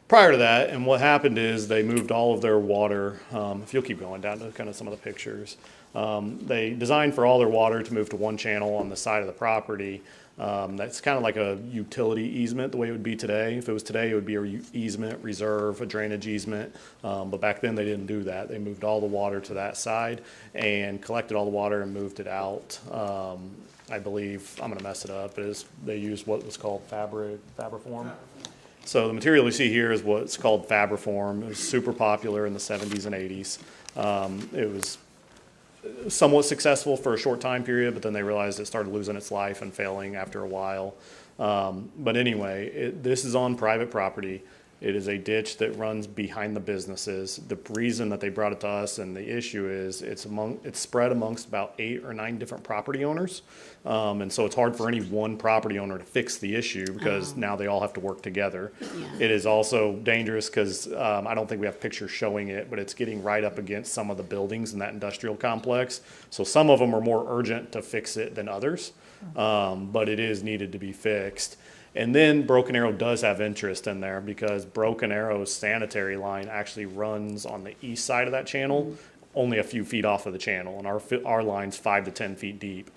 prior to that, and what happened is they moved all of their water, if you'll keep going down to kind of some of the pictures, they designed for all their water to move to one channel on the side of the property. That's kind of like a utility easement the way it would be today. If it was today, it would be an easement, reserve, a drainage easement. But back then they didn't do that. They moved all the water to that side and collected all the water and moved it out. I believe, I'm going to mess it up, but they used what was called Fabriform. So the material you see here is what's called Fabriform. It was super popular in the 70s and 80s. It was somewhat successful for a short time period, but then they realized it started losing its life and failing after a while. But anyway, this is on private property. It is a ditch that runs behind the businesses. The reason that they brought it to us and the issue is it's spread amongst about 8 or 9 different property owners. And so it's hard for any one property owner to fix the issue because now they all have to work together. Yeah. It is also dangerous because I don't think we have pictures showing it, but it's getting right up against some of the buildings in that industrial complex. So some of them are more urgent to fix it than others, but it is needed to be fixed. And then Broken Arrow does have interest in there because Broken Arrow's sanitary line actually runs on the east side of that channel, only a few feet off of the channel, and our line's 5 to 10 feet deep.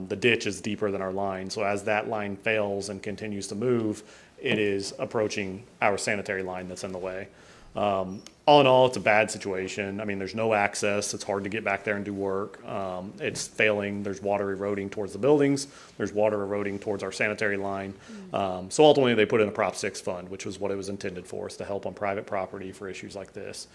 the ditch is deeper than our line. So as that line fails and continues to move, it is approaching our sanitary line that's in the way. All in all, it's a bad situation. I mean, there's no access. It's hard to get back there and do work. It's failing. There's water eroding towards the buildings. There's water eroding towards our sanitary line. So ultimately, they put in a Prop 6 fund, which was what it was intended for, is to help on private property for issues like this.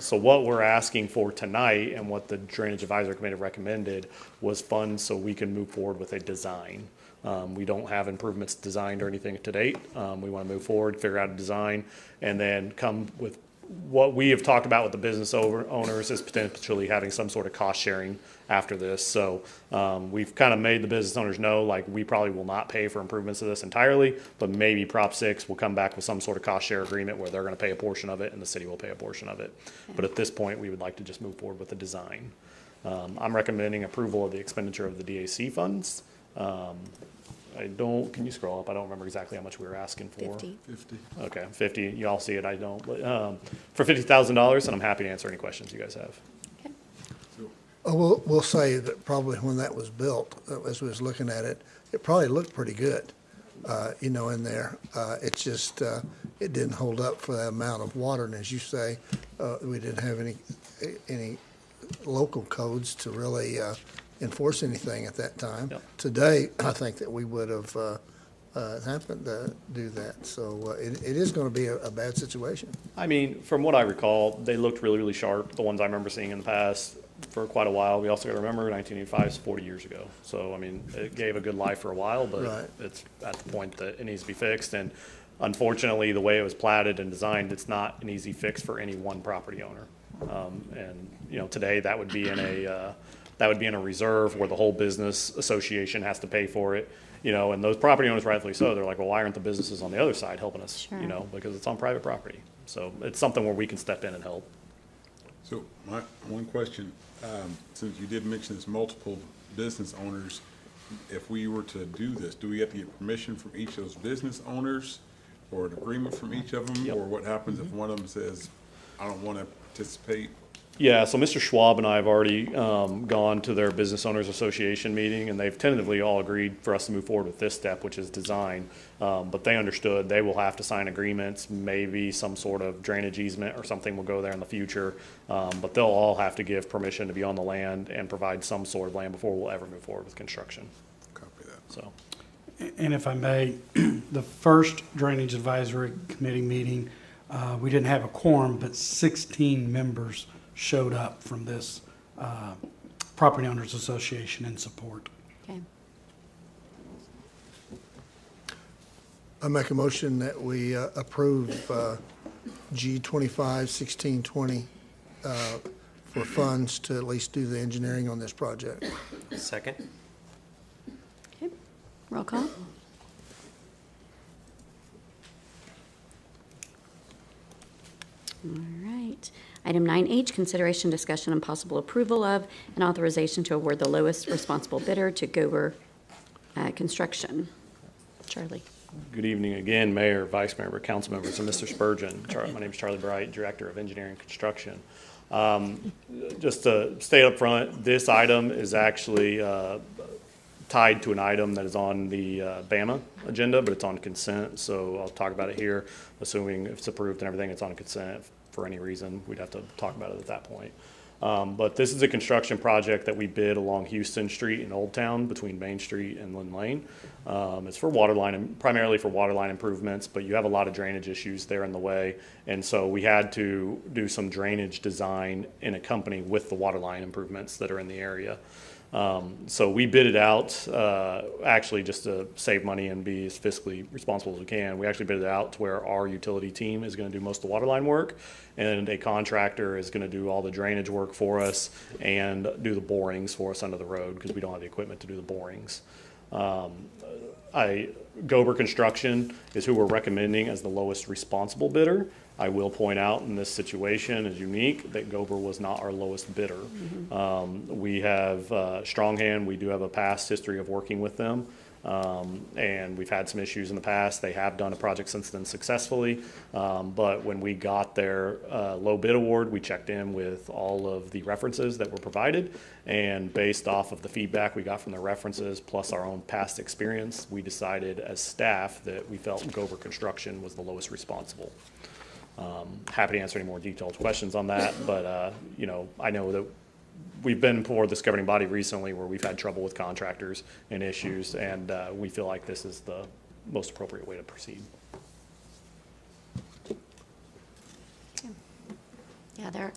So what we're asking for tonight and what the Drainage Advisory Committee recommended was funds so we can move forward with a design. We don't have improvements designed or anything to date. We want to move forward, figure out a design, and then come with what we have talked about with the business owners is potentially having some sort of cost sharing after this. So we've kind of made the business owners know, like, we probably will not pay for improvements of this entirely, but maybe Prop 6 will come back with some sort of cost share agreement where they're going to pay a portion of it and the city will pay a portion of it. But at this point, we would like to just move forward with the design. I'm recommending approval of the expenditure of the DAC funds. Can you scroll up? I don't remember exactly how much we were asking for. 50. 50. Okay, 50. You all see it, I don't. But, for $50,000, and I'm happy to answer any questions you guys have. We'll say that probably when that was built, as we was looking at it, it probably looked pretty good, in there. It's just, it didn't hold up for that amount of water. And as you say, we didn't have any local codes to really enforce anything at that time. Yep. Today, I think that we would have happened to do that. So it is going to be a bad situation. I mean, from what I recall, they looked really, really sharp, the ones I remember seeing in the past for quite a while. We also got to remember 1985 is 40 years ago. So, I mean, it gave a good life for a while, but Right. It's at the point that it needs to be fixed. And unfortunately, the way it was platted and designed, it's not an easy fix for any one property owner. Today that would be in a reserve where the whole business association has to pay for it. And those property owners, rightfully so, they're like, well, why aren't the businesses on the other side helping us? Sure. Because it's on private property. So it's something where we can step in and help. So my one question, since you did mention this, multiple business owners, if we were to do this, do we have to get permission from each of those business owners or an agreement from each of them? Yep. Or what happens if one of them says, I don't want to participate? Yeah, so Mr. Schwab and I have already gone to their Business Owners Association meeting, and they've tentatively all agreed for us to move forward with this step, which is design. But they understood they will have to sign agreements, maybe some sort of drainage easement or something will go there in the future. But they'll all have to give permission to be on the land and provide some sort of land before we'll ever move forward with construction. Copy that. So, And if I may, the first Drainage Advisory Committee meeting, we didn't have a quorum, but 16 members showed up from this Property Owners Association in support. Okay. I make a motion that we approve G 25-1620 for funds to at least do the engineering on this project. Second? Okay. Roll call. All right. Item 9H, consideration, discussion, and possible approval of an authorization to award the lowest responsible bidder to Gober Construction. Charlie. good evening again, Mayor, Vice Mayor, Council members, and Mr. Spurgeon. My name is Charlie Bright, Director of Engineering and Construction. Just to state up front, this item is actually tied to an item that is on the BAMA agenda, but it's on consent, so I'll talk about it here, assuming if it's approved and everything, it's on consent. For any reason, we'd have to talk about it at that point. But this is a construction project that we bid along Houston Street in Old Town between Main Street and Lynn Lane. It's for primarily for water line improvements, but you have a lot of drainage issues there in the way. And so we had to do some drainage design in a company with the water line improvements that are in the area. So we bid it out, actually just to save money and be as fiscally responsible as we can. We actually bid it out to where our utility team is going to do most of the water line work, and a contractor is going to do all the drainage work for us and do the borings for us under the road because we don't have the equipment to do the borings. Gober Construction is who we're recommending as the lowest responsible bidder. I will point out in this situation is unique that Gober was not our lowest bidder. Mm-hmm. We have strong hand. We do have a past history of working with them. And we've had some issues in the past. They have done a project since then successfully. But when we got their low bid award, we checked in with all of the references that were provided. And based off of the feedback we got from the references, plus our own past experience, we decided as staff that we felt Gober Construction was the lowest responsible. Happy to answer any more detailed questions on that, but you know, I know that we've been before this governing body recently where we've had trouble with contractors and issues, and we feel like this is the most appropriate way to proceed. Yeah, they're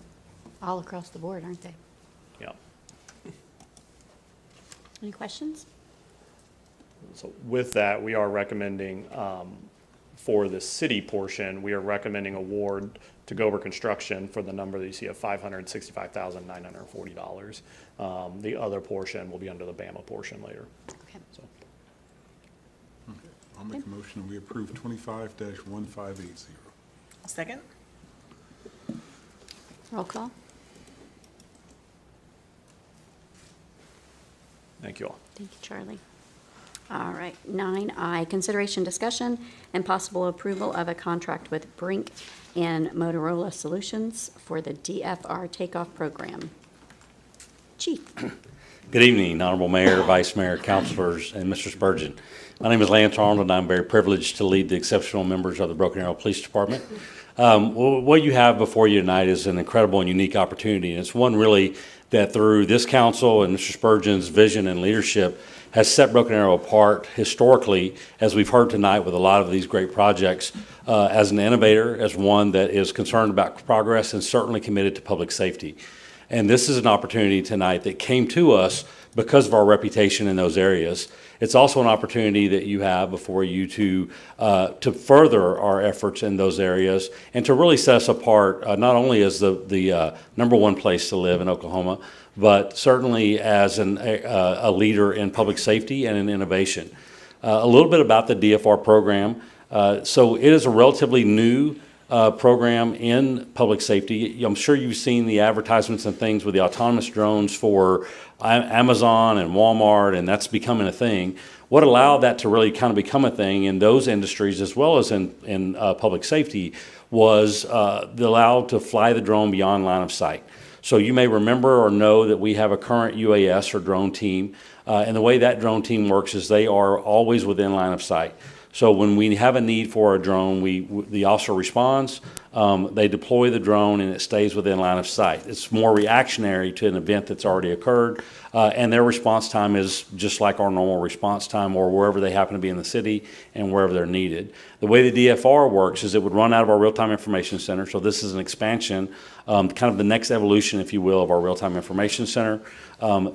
all across the board, aren't they? Yeah. Any questions? So with that, we are recommending, for the city portion, we are recommending award to Gober Construction for the number that you see of $565,940. The other portion will be under the Bama portion later. Okay. So. Okay. I'll make a motion we approve 25-1580. Second? Roll call. Thank you all. Thank you, Charlie. All right, 9I, consideration, discussion, and possible approval of a contract with Brink and Motorola Solutions for the DFR takeoff program. Chief. Good evening, Honorable Mayor, Vice Mayor, Councilors, and Mr. Spurgeon. My name is Lance Arnold, and I'm very privileged to lead the exceptional members of the Broken Arrow Police Department. What you have before you tonight is an incredible and unique opportunity, and it's one really that through this council and Mr. Spurgeon's vision and leadership has set Broken Arrow apart historically, as we've heard tonight with a lot of these great projects, as an innovator, as one that is concerned about progress and certainly committed to public safety. And this is an opportunity tonight that came to us because of our reputation in those areas. It's also an opportunity that you have before you to further our efforts in those areas and to really set us apart, not only as the number one place to live in Oklahoma, but certainly as a leader in public safety and in innovation. A little bit about the DFR program. So it is a relatively new program in public safety. I'm sure you've seen the advertisements and things with the autonomous drones for Amazon and Walmart, and that's becoming a thing. What allowed that to really kind of become a thing in those industries as well as in public safety was the allow to fly the drone beyond line of sight. So you may remember or know that we have a current UAS or drone team, and the way that drone team works is they are always within line of sight. So when we have a need for a drone, the officer responds, they deploy the drone, and it stays within line of sight. It's more reactionary to an event that's already occurred, and their response time is just like our normal response time or wherever they happen to be in the city and wherever they're needed. The way the DFR works is it would run out of our real-time information center, so this is an expansion, kind of the next evolution, if you will, of our real-time information center.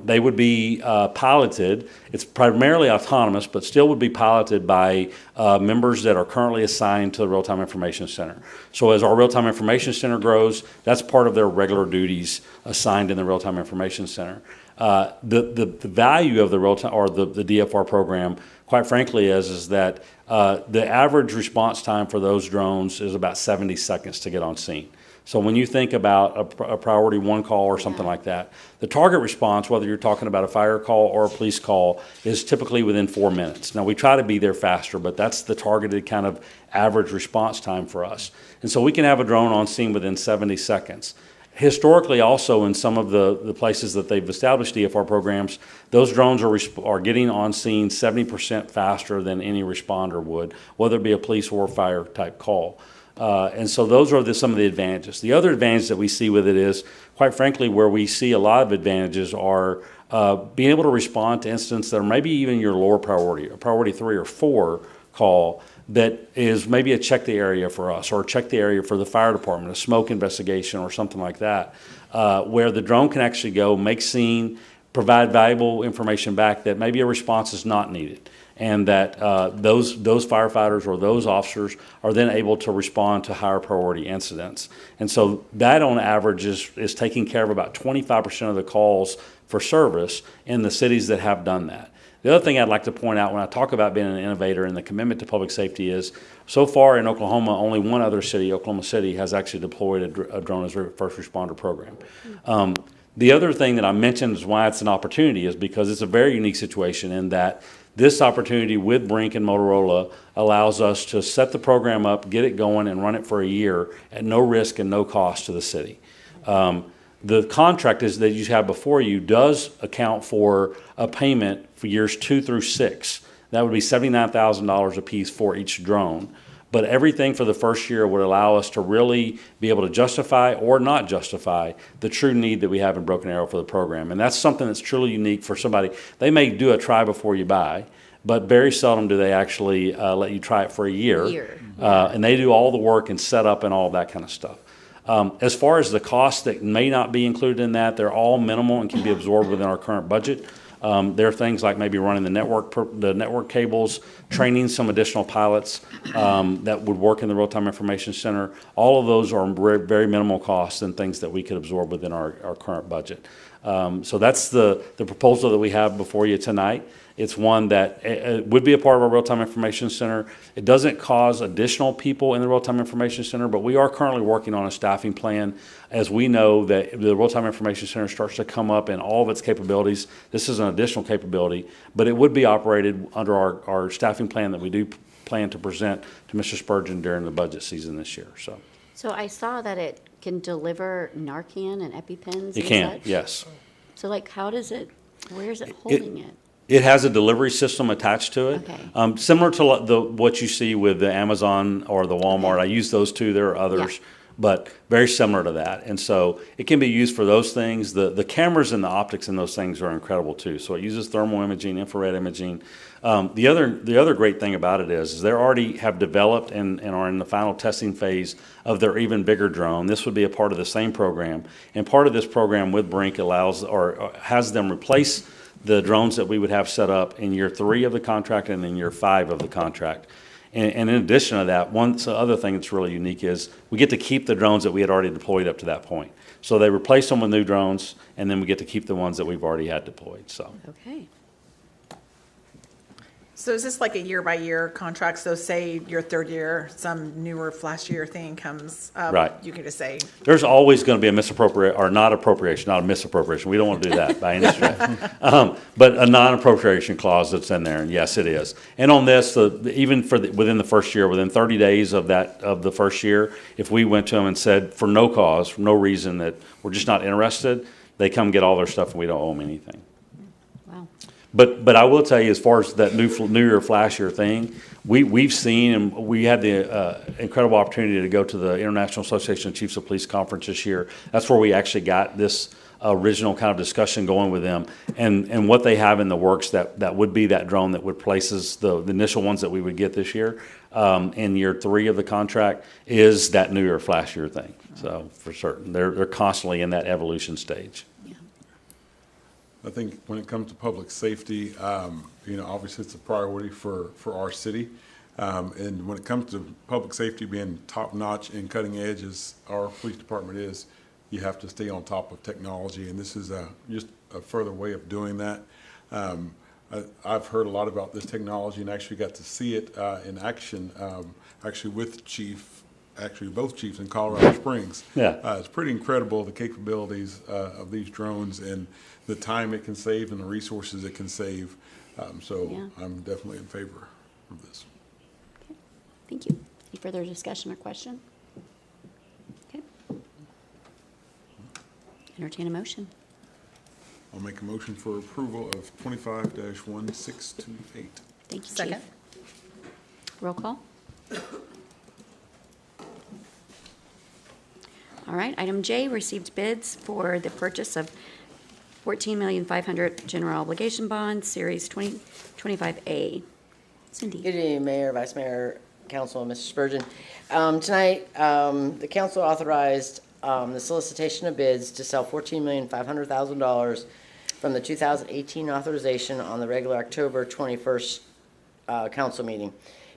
They would be piloted. It's primarily autonomous, but still would be piloted by members that are currently assigned to the Real-Time Information Center. So as our Real-Time Information Center grows, that's part of their regular duties assigned in the Real-Time Information Center. The value of the real-time or the DFR program, quite frankly, is that the average response time for those drones is about 70 seconds to get on scene. So when you think about a priority one call or something like that, the target response, whether you're talking about a fire call or a police call, is typically within 4 minutes. Now, we try to be there faster, but that's the targeted kind of average response time for us. And so we can have a drone on scene within 70 seconds. Historically, also in some of the places that they've established DFR programs, those drones are getting on scene 70% faster than any responder would, whether it be a police or fire type call. And so those are some of the advantages. The other advantage that we see with it is, quite frankly, where we see a lot of advantages are being able to respond to incidents that are maybe even your lower priority, a priority 3 or 4 call that is maybe a check the area for us or check the area for the fire department, a smoke investigation or something like that, where the drone can actually go, make scene, provide valuable information back that maybe a response is not needed. And that those firefighters or those officers are then able to respond to higher priority incidents. And so that on average is taking care of about 25% of the calls for service in the cities that have done that. The other thing I'd like to point out when I talk about being an innovator and the commitment to public safety is, so far in Oklahoma, only one other city, Oklahoma City, has actually deployed a drone as a first responder program. The other thing that I mentioned is why it's an opportunity is because it's a very unique situation in that This opportunity with Brink and Motorola allows us to set the program up, get it going, and run it for a year at no risk and no cost to the city. The contract that you have before you does account for a payment for years 2 through 6. That would be $79,000 apiece for each drone. But everything for the first year would allow us to really be able to justify or not justify the true need that we have in Broken Arrow for the program. And that's something that's truly unique for somebody. They may do a try before you buy, but very seldom do they actually let you try it for a year. And they do all the work and setup and all that kind of stuff. As far as the costs that may not be included in that, they're all minimal and can be absorbed within our current budget. There are things like maybe running the network cables, training some additional pilots that would work in the real-time information center. All of those are very, very minimal costs and things that we could absorb within our current budget. So that's the proposal that we have before you tonight. It's one that would be a part of our real-time information center. It doesn't cause additional people in the real-time information center, but we are currently working on a staffing plan. As we know that the real-time information center starts to come up in all of its capabilities, this is an additional capability, but it would be operated under our staffing plan that we do plan to present to Mr. Spurgeon during the budget season this year. So I saw that it can deliver Narcan and EpiPens. It can, yes. So like, how does it? Where is it holding it? It has a delivery system attached to it, Okay. Similar to what you see with the Amazon or the Walmart. Okay. I use those two. There are others, but very similar to that. And so it can be used for those things. The cameras and the optics in those things are incredible too. So it uses thermal imaging, infrared imaging. The other great thing about it is they already have developed and are in the final testing phase of their even bigger drone. This would be a part of the same program. And part of this program with Brink allows or has them replace the drones that we would have set up in year 3 of the contract and in year 5 of the contract. And in addition to that, one other thing that's really unique is we get to keep the drones that we had already deployed up to that point. So they replace them with new drones, and then we get to keep the ones that we've already had deployed. So. Okay. So is this like a year-by-year contract? So say your third year, some newer, flashier thing comes up. Right. You can just say, There's always going to be a misappropriation, or not appropriation, not a misappropriation. We don't want to do that by any stretch. But a non-appropriation clause that's in there, and yes, it is. And on this, even within the first year, within 30 days of the first year, if we went to them and said, for no cause, for no reason, that we're just not interested, they come get all their stuff and we don't owe them anything. Wow. But I will tell you, as far as that newer, flashier thing, we've seen, and we had the incredible opportunity to go to the International Association of Chiefs of Police conference this year. That's where we actually got this original kind of discussion going with them, and what they have in the works that would be that drone that replaces the initial ones that we would get this year in year 3 of the contract is that newer, flashier thing. So for certain, they're constantly in that evolution stage. I think when it comes to public safety, obviously it's a priority for our city. And when it comes to public safety being top-notch and cutting edge as our police department is, you have to stay on top of technology, and this is just a further way of doing that. I've heard a lot about this technology and actually got to see it in action, actually with both chiefs in Colorado Springs. Yeah. It's pretty incredible, the capabilities of these drones and the time it can save and the resources it can save. So I'm definitely in favor of this. Okay. Thank you. Any further discussion or question? Okay. Entertain a motion. I'll make a motion for approval of 25-1628. Thank you, second. Chief. Roll call. All right, item J, received bids for the purchase of $14,500,000 general obligation bonds, Series 2025A. Cindy. Good evening, Mayor, Vice Mayor, Council, and Mr. Spurgeon. Tonight, the council authorized the solicitation of bids to sell $14,500,000 from the 2018 authorization on the regular October 21st council meeting.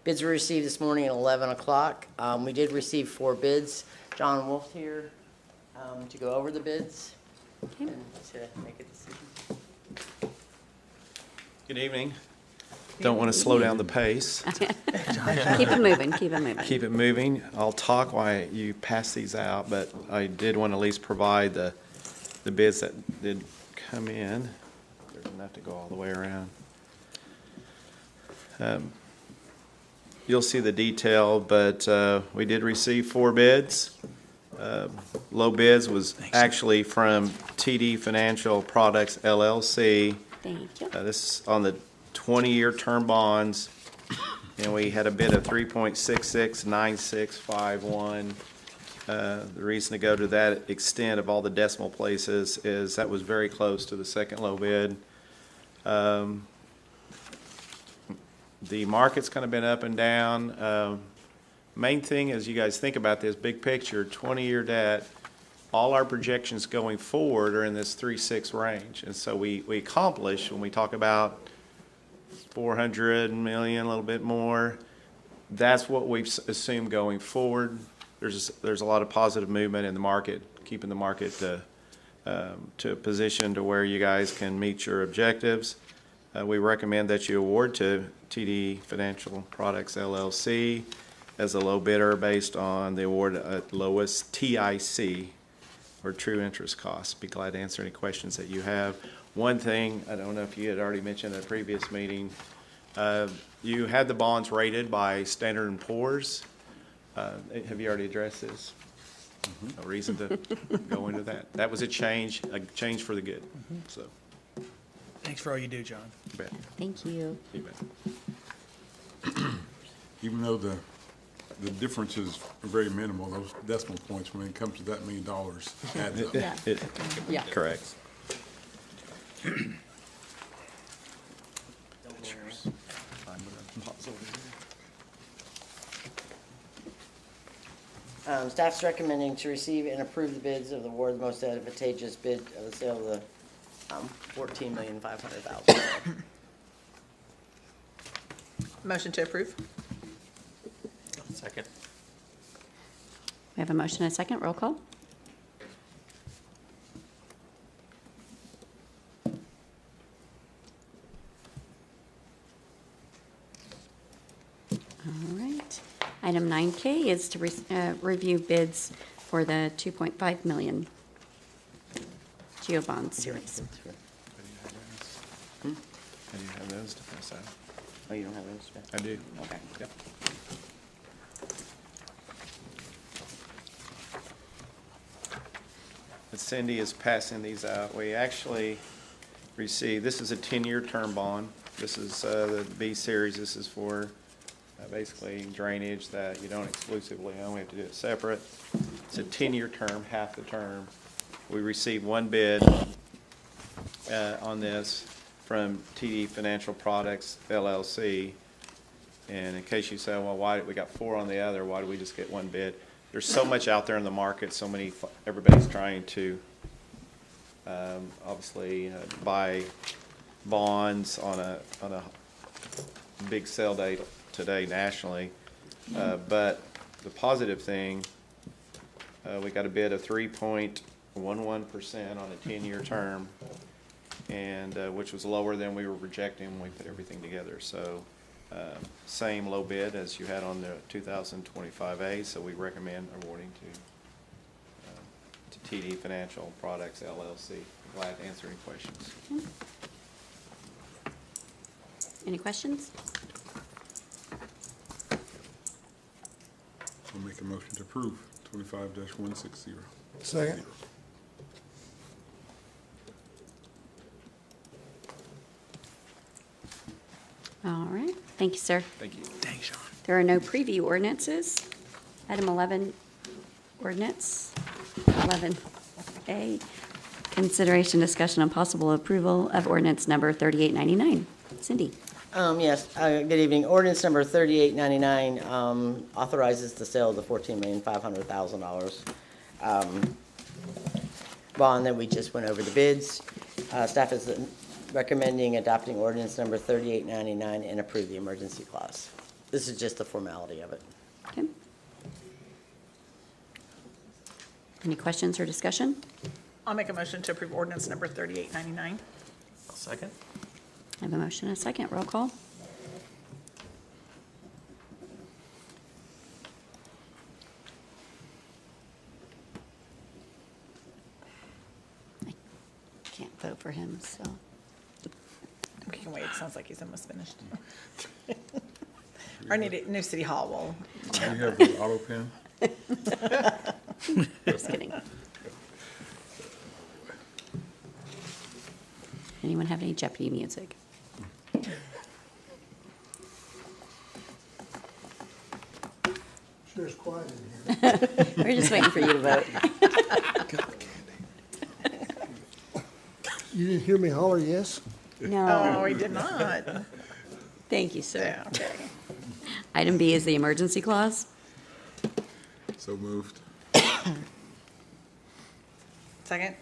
Bids were received this morning at 11 o'clock. We did receive 4 bids. John Wolf here to go over the bids and to make a decision. Good evening. Don't want to slow down the pace. Keep it moving, keep it moving. Keep it moving. I'll talk while you pass these out, but I did want to at least provide the bids that did come in. There's enough to go all the way around. You'll see the detail, but we did receive 4 bids. Low bids was actually from TD Financial Products LLC. Thank you. This is on the 20-year term bonds, and we had a bid of 3.669651. The reason to go to that extent of all the decimal places is that was very close to the second low bid. The market's kind of been up and down. Main thing is you guys think about this big picture, 20-year debt, all our projections going forward are in this 3.6 range. And so we accomplish, when we talk about 400 million, a little bit more, that's what we've assumed going forward. There's a lot of positive movement in the market, keeping the market to a position to where you guys can meet your objectives. We recommend that you award to TD Financial Products LLC as a low bidder based on the award at lowest TIC, or true interest costs. Be glad to answer any questions that you have. One thing, I don't know if you had already mentioned in a previous meeting, you had the bonds rated by Standard & Poor's. Have you already addressed this? No reason to go into that. That was a change for the good. So, Thanks for all you do, John. you bet. Thank you. You bet. Even though the difference is very minimal, those decimal points, when it comes to that many dollars, adds up. Yeah. Correct. Staff's recommending to receive and approve the bids of the award the most advantageous bid of the sale of the $14,500,000. Motion to approve. Second. We have a motion and a second. Roll call. All right. Item 9K is to review bids for the 2.5 million GeoBond series. I do have those to pass out. Oh, you don't have those? I do. Okay. Yep. Cindy is passing these out. We actually received, this is a 10-year term bond. This is the B series. This is for basically drainage that you don't exclusively own. We have to do it separate. It's a 10-year term, half the term. We received 1 bid on this from TD Financial Products LLC. And in case you say, well, why did we got 4 on the other? Why did we just get 1 bid? There's so much out there in the market. So many. Everybody's trying to obviously buy bonds on a big sale date today nationally. But the positive thing, we got a bid of 3.11% on a 10-year term, and which was lower than we were projecting when we put everything together. So same low bid as you had on the 2025A, so we recommend awarding to TD Financial Products LLC. Glad to answer any questions. Any questions? I'll make a motion to approve 25-160. Second. All right. Thank you, sir. Thank you. Thanks, Sean. There are no preview ordinances. Item 11, ordinance 11A, consideration, discussion, and possible approval of ordinance number 3899. Cindy. Yes, good evening. Ordinance number 3899 authorizes the sale of the $14,500,000 bond that we just went over the bids. Staff is recommending adopting ordinance number 3899 and approve the emergency clause. This is just the formality of it. Okay. Any questions or discussion? I'll make a motion to approve ordinance number 3899. I'll second. I have a motion and a second. Roll call. I can't vote for him, so. We can wait. It sounds like he's almost finished. Or new City Hall will. Do you have the auto pen? Just kidding. Anyone have any Jeopardy music? Sure is quiet in here. We're just waiting for you to vote. You didn't hear me holler yes? Oh, we did not. Thank you, sir. Yeah, okay. Item B is the emergency clause. So moved. Second?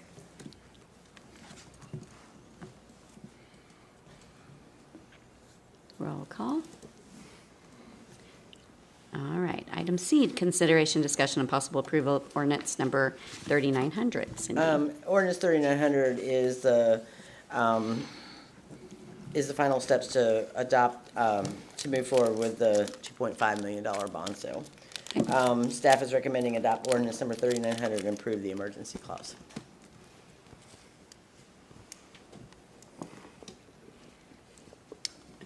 Roll call. All right. Item C, consideration, discussion, and possible approval of ordinance number 3900. Cindy? Ordinance 3900 is the final steps to adopt, to move forward with the $2.5 million bond sale. Staff is recommending adopt ordinance number 3900 and approve the emergency clause.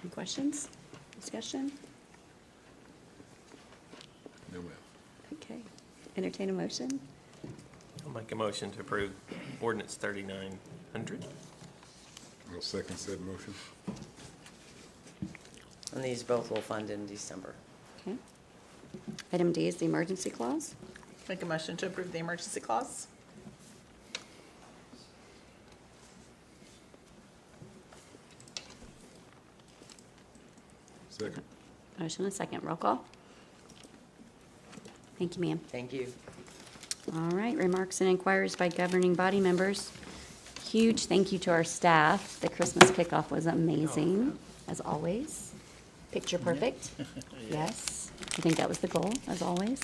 Any questions? Discussion? No, ma'am. Okay. Entertain a motion? I'll make a motion to approve ordinance 3900. I'll second said motion. And these both will fund in December. Okay. Item D is the emergency clause. Make a motion to approve the emergency clause? Second. Motion and a second. Roll call. Thank you, ma'am. Thank you. All right, remarks and inquiries by governing body members. Huge thank you to our staff. The Christmas kickoff was amazing, as always. Picture perfect. Yes, I think that was the goal, as always.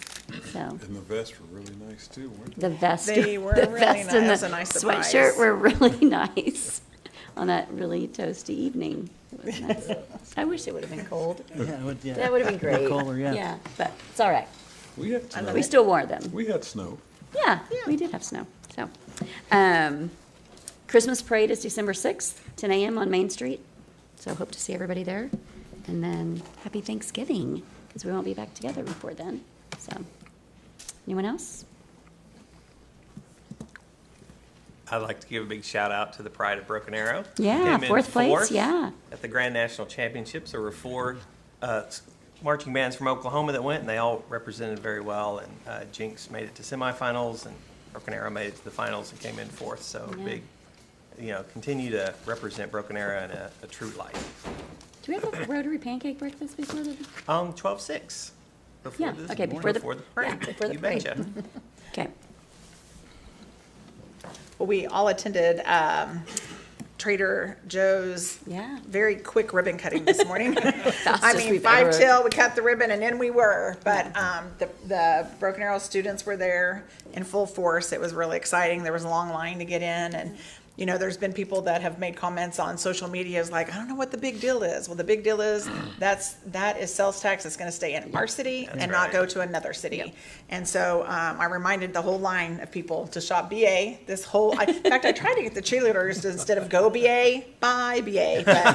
So And the vests were really nice too, weren't they? the vest, They were the really vest nice. and It the was a nice surprise. sweatshirt were really nice on that really toasty evening. It was nice. I wish it would have been cold. That would have been great. Colder, yeah. Yeah, but it's all right. We had snow. We still wore them. We had snow. Yeah, we did have snow, so. Christmas parade is December 6th, 10 a.m. on Main Street, so hope to see everybody there. And then happy Thanksgiving, because we won't be back together before then, so. Anyone else? I'd like to give a big shout out to the Pride of Broken Arrow. Yeah, Came in fourth place, fourth yeah. At the Grand National Championships, there were 4 marching bands from Oklahoma that went, and they all represented very well. And Jinx made it to semifinals, and Broken Arrow made it to the finals and came in 4th. So Yeah. big, continue to represent Broken Arrow in a true light. Do we have a Rotary pancake breakfast before the? 12/6. Yeah, okay, before the parade. yeah, before the You parade. betcha. Okay, Well, we all attended Trader Joe's yeah. very quick ribbon cutting this morning. I Fastest mean, we've 5 ever- till we cut the ribbon and in we were. But the Broken Arrow students were there in full force. It was really exciting. There was a long line to get in, and there's been people that have made comments on social media is like, I don't know what the big deal is. Well, the big deal is that is sales tax that's going to stay in our city and not go to another city. And so I reminded the whole line of people to shop BA. In fact, I tried to get the cheerleaders to, instead of go BA, buy BA. But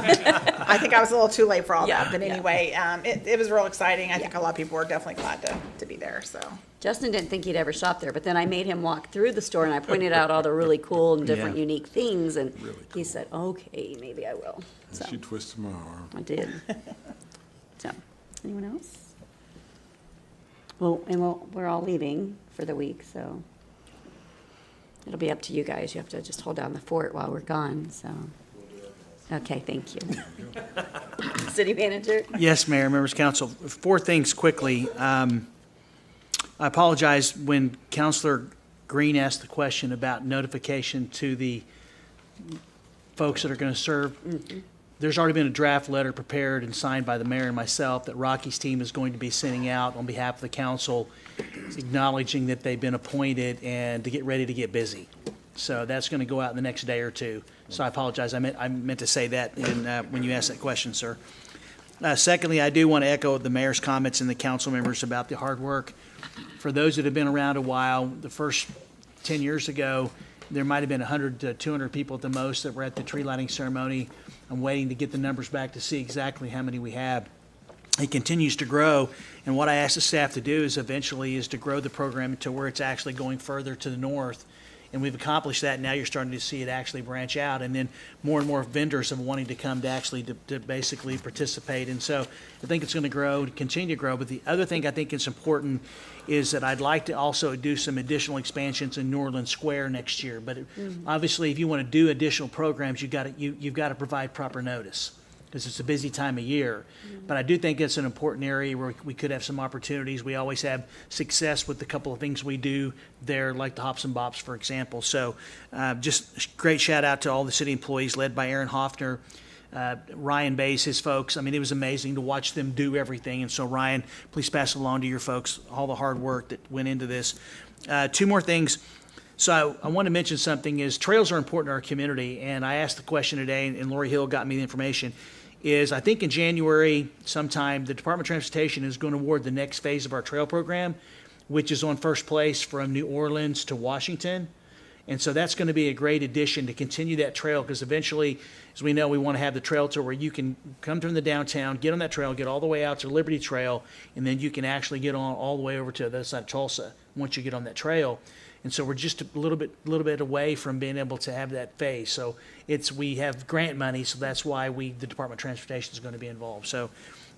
I think I was a little too late for all that. But anyway, it was real exciting. I think a lot of people were definitely glad to be there. So. Justin didn't think he'd ever shop there, but then I made him walk through the store and I pointed out all the really cool and different unique things, and he said, okay, maybe I will. So She twisted my arm. I did. So, anyone else? Well, and we're all leaving for the week, so it'll be up to you guys. You have to just hold down the fort while we're gone, so. Okay, thank you. City manager? Yes, Mayor, members of council. 4 things quickly. I apologize when Councilor Green asked the question about notification to the folks that are going to serve. There's already been a draft letter prepared and signed by the mayor and myself that Rocky's team is going to be sending out on behalf of the council, acknowledging that they've been appointed and to get ready to get busy. So that's going to go out in the next day or two. So I apologize. I meant to say that when you asked that question, sir. Secondly, I do want to echo the mayor's comments and the council members about the hard work. For those that have been around a while, the first 10 years ago, there might have been 100 to 200 people at the most that were at the tree lighting ceremony. I'm waiting to get the numbers back to see exactly how many we have. it continues to grow. And what I asked the staff to do is eventually is to grow the program to where it's actually going further to the north. And we've accomplished that. Now you're starting to see it actually branch out. And then more and more vendors are wanting to come to actually to basically participate. And so I think it's going to grow, continue to grow. But the other thing I think is important is that I'd like to also do some additional expansions in New Orleans Square next year. But obviously, if you want to do additional programs, you've got to provide proper notice, because it's a busy time of year. But I do think it's an important area where we could have some opportunities. We always have success with a couple of things we do there, like the Hops and Bops, for example. So just great shout out to all the city employees led by Aaron Hoffner, Ryan Bays, his folks. I mean, it was amazing to watch them do everything. And so, Ryan, please pass along to your folks all the hard work that went into this. Two more things. So I want to mention something is trails are important to our community. And I asked the question today, and Lori Hill got me the information, is I think in January sometime, the Department of Transportation is going to award the next phase of our trail program, which is on first place from New Orleans to Washington. And so that's going to be a great addition to continue that trail, because eventually, as we know, we want to have the trail tour where you can come from the downtown, get on that trail, get all the way out to Liberty Trail, and then you can actually get on all the way over to the other side of Tulsa once you get on that trail. And so we're just a little bit away from being able to have that phase. So we have grant money, so that's why the Department of Transportation is going to be involved. So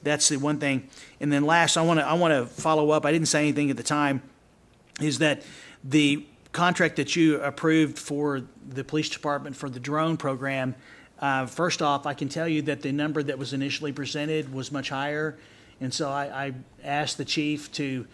that's the one thing. And then last, I want to follow up. I didn't say anything at the time. Is that the contract that you approved for the police department for the drone program? First off, I can tell you that the number that was initially presented was much higher, and so I asked the chief to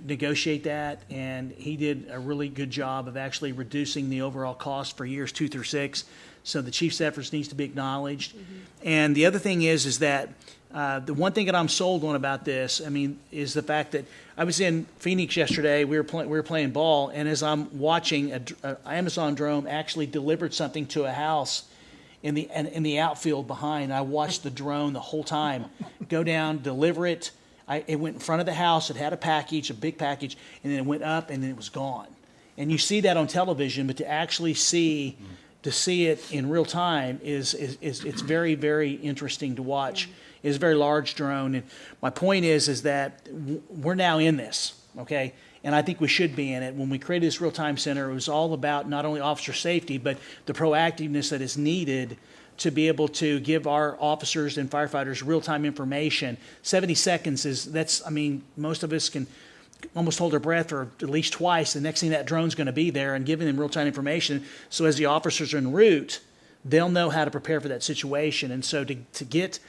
negotiate that, and he did a really good job of actually reducing the overall cost for years 2 through 6. So the chief's efforts needs to be acknowledged. And the other thing is that the one thing that I'm sold on about this, I mean, is the fact that I was in Phoenix yesterday. We were playing ball, and as I'm watching, an Amazon drone actually delivered something to a house in the outfield behind. I watched the drone the whole time go down, deliver it. It went in front of the house. It had a package, a big package, and then it went up, and then it was gone. And you see that on television, but to actually see it in real time it's very, very interesting to watch. It's a very large drone, and my point is that we're now in this, okay? And I think we should be in it. When we created this real-time center, it was all about not only officer safety, but the proactiveness that is needed to be able to give our officers and firefighters real-time information. 70 seconds most of us can almost hold our breath for at least twice. The next thing, that drone's going to be there and giving them real-time information. So as the officers are en route, they'll know how to prepare for that situation. And so to get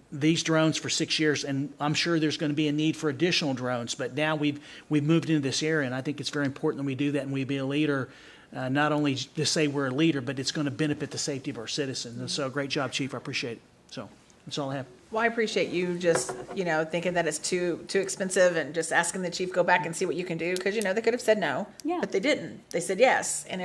these drones for 6 years, and I'm sure there's going to be a need for additional drones, but now we've moved into this area, and I think it's very important that we do that and we be a leader. Not only to say we're a leader, but it's going to benefit the safety of our citizens. And so great job, Chief. I appreciate it. So that's all I have. Well, I appreciate you just, thinking that it's too expensive and just asking the chief, go back and see what you can do. Because, they could have said no, but they didn't. They said yes. And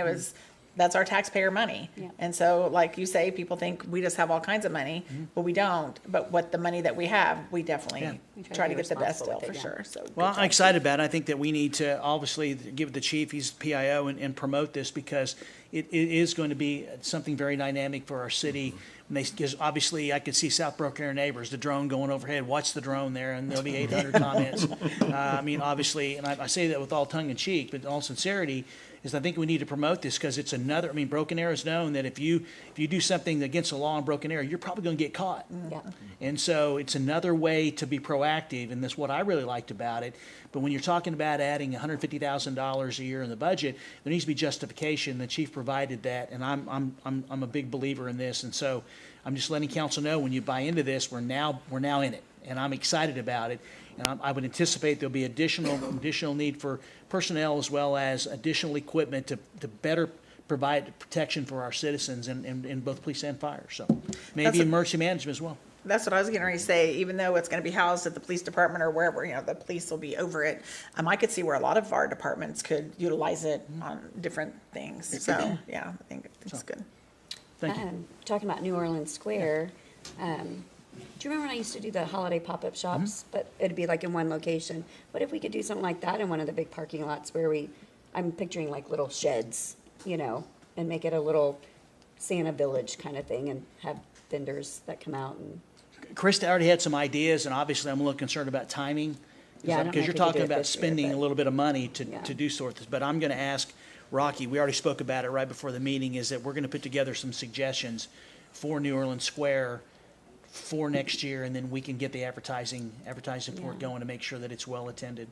that's our taxpayer money. Yeah. And so, like you say, people think we just have all kinds of money, but we don't. But what the money that we have, we definitely try to get the best deal for sure. So, well, I'm excited about it. I think that we need to obviously give the chief, he's PIO, and promote this, because it is going to be something very dynamic for our city. Because obviously I could see South Broken Arrow neighbors, the drone going overhead, watch the drone there, and there'll be 800 comments. Obviously, and I say that with all tongue in cheek, but in all sincerity, is I think we need to promote this, because it's Broken Arrow is known that if you do something against the law in Broken Arrow, you're probably going to get caught. Yeah. And so it's another way to be proactive, and that's what I really liked about it. But when you're talking about adding $150,000 a year in the budget, there needs to be justification. The chief provided that, and I'm a big believer in this. And so I'm just letting council know, when you buy into this, we're now in it, and I'm excited about it. And I would anticipate there'll be additional need for personnel, as well as additional equipment to better provide protection for our citizens in both police and fire. So maybe emergency management as well. That's what I was getting ready to say. Even though it's going to be housed at the police department or wherever, the police will be over it. I could see where a lot of our departments could utilize it on different things. So, yeah, I think it's good. Thank you. Talking about New Orleans Square, do you remember when I used to do the holiday pop-up shops? But it'd be like in one location. What if we could do something like that in one of the big parking lots where I'm picturing like little sheds, and make it a little Santa Village kind of thing, and have vendors that come out and Krista already had some ideas, and obviously I'm a little concerned about timing. Yeah, I don't know Because if you're we could do talking it about this year, spending but- a little bit of money Yeah. to do sort this. But I'm going to ask Rocky, we already spoke about it right before the meeting, is that we're going to put together some suggestions for New Orleans Square for next year, and then we can get the advertising support Yeah. going to make sure that it's well attended.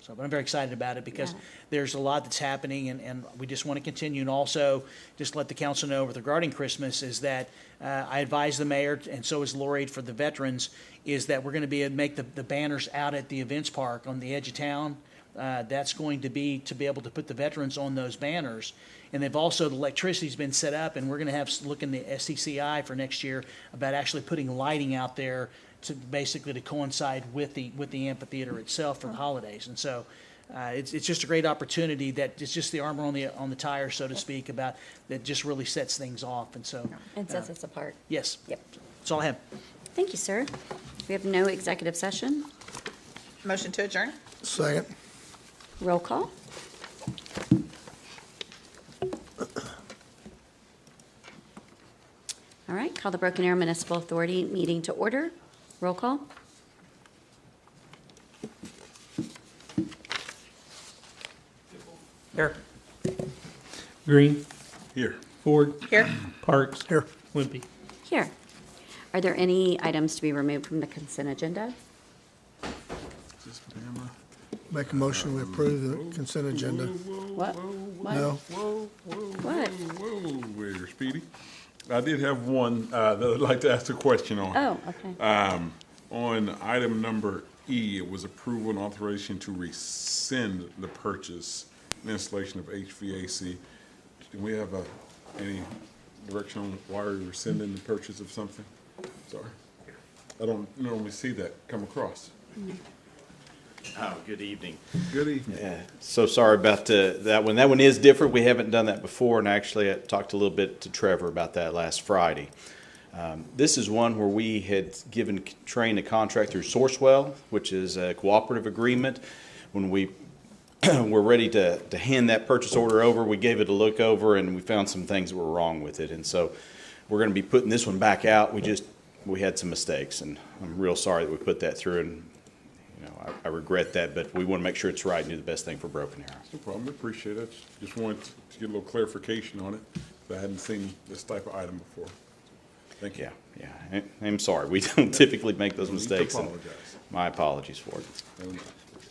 So, but I'm very excited about it because Yeah. there's a lot that's happening, and we just want to continue. And also, just let the council know with regarding Christmas is that I advised the mayor, and so is Lori for the veterans, is that we're going to make the banners out at the events park on the edge of town. That's going to be able to put the veterans on those banners. And they've also, the electricity's been set up, and we're going to have look in the SCCI for next year about actually putting lighting out there to basically to coincide with the amphitheater itself for the holidays. And so it's just a great opportunity that it's just the armor on the tire, so to speak, about that just really sets things off. And so And sets us apart. yes, Yep. that's all I have. Thank you, sir. We have no executive session. Motion to adjourn? Second. Roll call. All right, call the Broken Arrow Municipal Authority meeting to order. Roll call. Here. Green, Here. Ford, Here. Parks. Here. Wimpy. Here. Are there any items to be removed from the consent agenda? Is this Bama? Make a motion, we approve the consent agenda. What? What? No? What? Whoa, we're Speedy. I did have one that I'd like to ask a question on. Oh, okay. On item number E, it was approval and authorization to rescind the purchase and installation of HVAC. Do we have any direction on why we're rescinding the purchase of something? Sorry. I don't normally see that come across. Oh, good evening. Good evening. Yeah, so sorry about that one. That one is different. We haven't done that before, and actually I talked a little bit to Trevor about that last Friday. This is one where we had given Train a contract through Sourcewell, which is a cooperative agreement. When we were ready to hand that purchase order over, we gave it a look over, and we found some things that were wrong with it. And so we're going to be putting this one back out. We had some mistakes, and I'm real sorry that we put that through, and I regret that, but we want to make sure it's right and do the best thing for Broken Arrow. No problem. I appreciate it. Just wanted to get a little clarification on it. I hadn't seen this type of item before. Thank you. Yeah. I'm sorry. We don't typically make those No need to mistakes. and apologize. My apologies for it.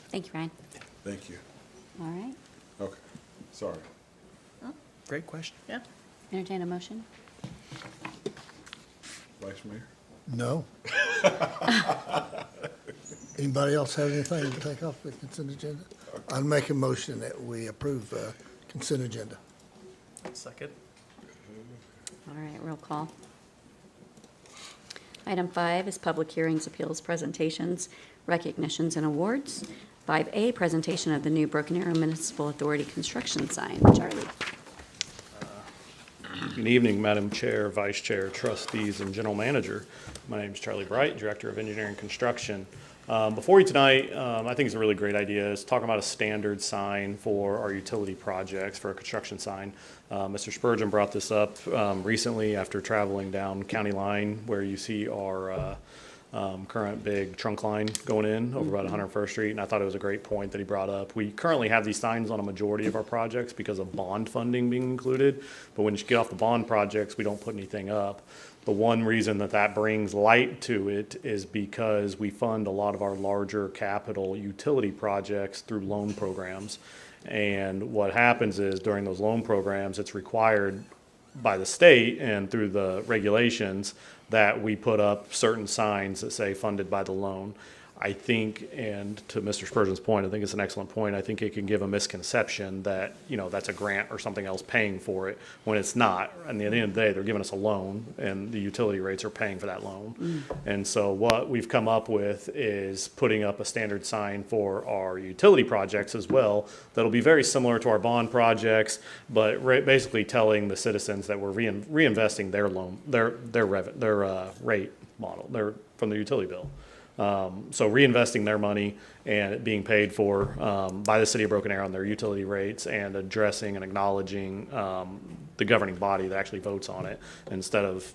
Thank you, Ryan. Thank you. All right. Okay. Sorry. Great question. Yeah. Entertain a motion. Vice Mayor? No. Anybody else have anything to take off the consent agenda? I'd make a motion that we approve consent agenda. Second. All right, roll call. Item 5 is public hearings, appeals, presentations, recognitions, and awards. 5A, presentation of the new Broken Arrow Municipal Authority construction sign. Charlie. Good evening, Madam Chair, Vice Chair, trustees, and General Manager. My name is Charlie Bright, Director of Engineering and Construction. Before you tonight, I think it's a really great idea. It's talking about a standard sign for our utility projects, for a construction sign. Mr. Spurgeon brought this up recently after traveling down County Line, where you see our current big trunk line going in over about 101st Street, and I thought it was a great point that he brought up. We currently have these signs on a majority of our projects because of bond funding being included, but when you get off the bond projects, we don't put anything up. The one reason that brings light to it is because we fund a lot of our larger capital utility projects through loan programs. And what happens is during those loan programs, it's required by the state and through the regulations that we put up certain signs that say funded by the loan. I think, and to Mr. Spurgeon's point, I think it's an excellent point. I think it can give a misconception that, that's a grant or something else paying for it when it's not. And at the end of the day, they're giving us a loan and the utility rates are paying for that loan. And so what we've come up with is putting up a standard sign for our utility projects as well. That'll be very similar to our bond projects, but basically telling the citizens that we're reinvesting their loan, their rate model, from the utility bill. So reinvesting their money and it being paid for by the city of Broken Arrow on their utility rates and addressing and acknowledging the governing body that actually votes on it instead of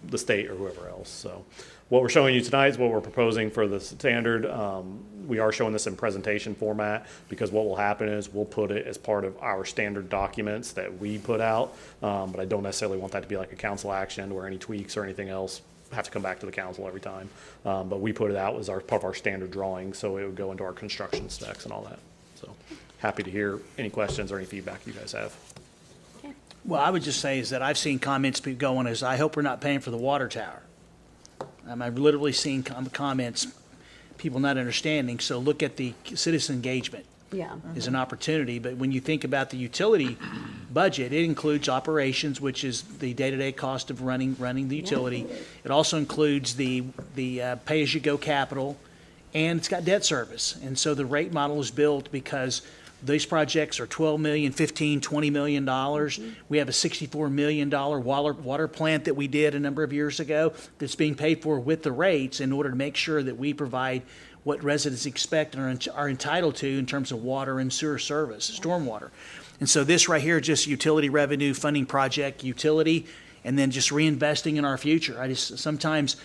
the state or whoever else. So what we're showing you tonight is what we're proposing for the standard. We are showing this in presentation format because what will happen is we'll put it as part of our standard documents that we put out. But I don't necessarily want that to be like a council action where any tweaks or anything else have to come back to the council every time. But we put it out as part of our standard drawing, so it would go into our construction specs and all that. So happy to hear any questions or any feedback you guys have. Well, I would just say is that I've seen comments be going as, I hope we're not paying for the water tower. I've literally seen comments, people not understanding. So look at the citizen engagement. Yeah. Is an opportunity. But when you think about the utility budget, it includes operations, which is the day-to-day cost of running the utility. It also includes the pay-as-you-go capital, and it's got debt service. And so the rate model is built because these projects are $12 million, $15, $20 million. We have a $64 million water plant that we did a number of years ago that's being paid for with the rates in order to make sure that we provide what residents expect and are entitled to in terms of water and sewer service, stormwater. And so this right here is just utility revenue funding project utility, and then just reinvesting in our future. Sometimes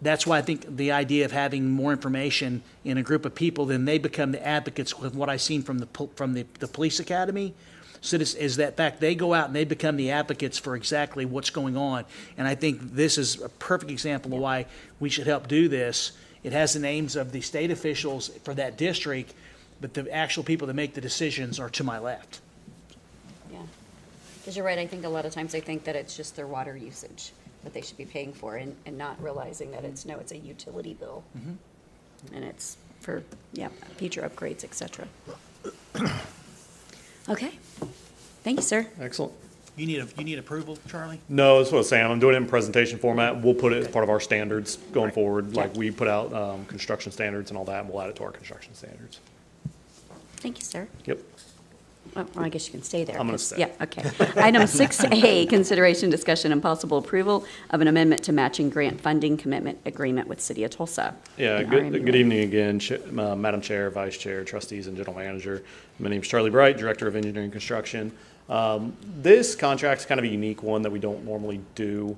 that's why I think the idea of having more information in a group of people, then they become the advocates with what I've seen from the police academy. So this is that fact they go out and they become the advocates for exactly what's going on. And I think this is a perfect example of why we should help do this. It has the names of the state officials for that district, but the actual people that make the decisions are to my left. Yeah, because you're right. I think a lot of times they think that it's just their water usage that they should be paying for, and not realizing that it's a utility bill, and it's for future upgrades, etc. Okay, thank you, sir. Excellent. You need approval, Charlie? No, that's what I'm saying. I'm doing it in presentation format. We'll put it as part of our standards going forward. Like we put out construction standards and all that, and we'll add it to our construction standards. Thank you, sir. Yep. Well, I guess you can stay there. I'm going to stay. Yeah, okay. Item 6A, consideration, discussion, and possible approval of an amendment to matching grant funding commitment agreement with City of Tulsa. Yeah, and good RMUA. evening again, Madam Chair, Vice Chair, trustees, and General Manager. My name is Charlie Bright, Director of Engineering and Construction. This contract is kind of a unique one that we don't normally do.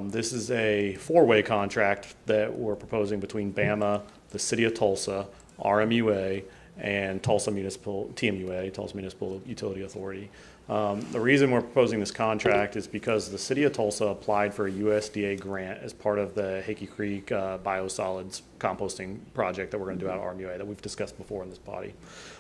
This is a four-way contract that we're proposing between BAMA, the City of Tulsa, RMUA, and Tulsa Municipal, TMUA, Tulsa Municipal Utility Authority. The reason we're proposing this contract is because the City of Tulsa applied for a USDA grant as part of the Hickey Creek biosolids composting project that we're going to do out at RMUA that we've discussed before in this body.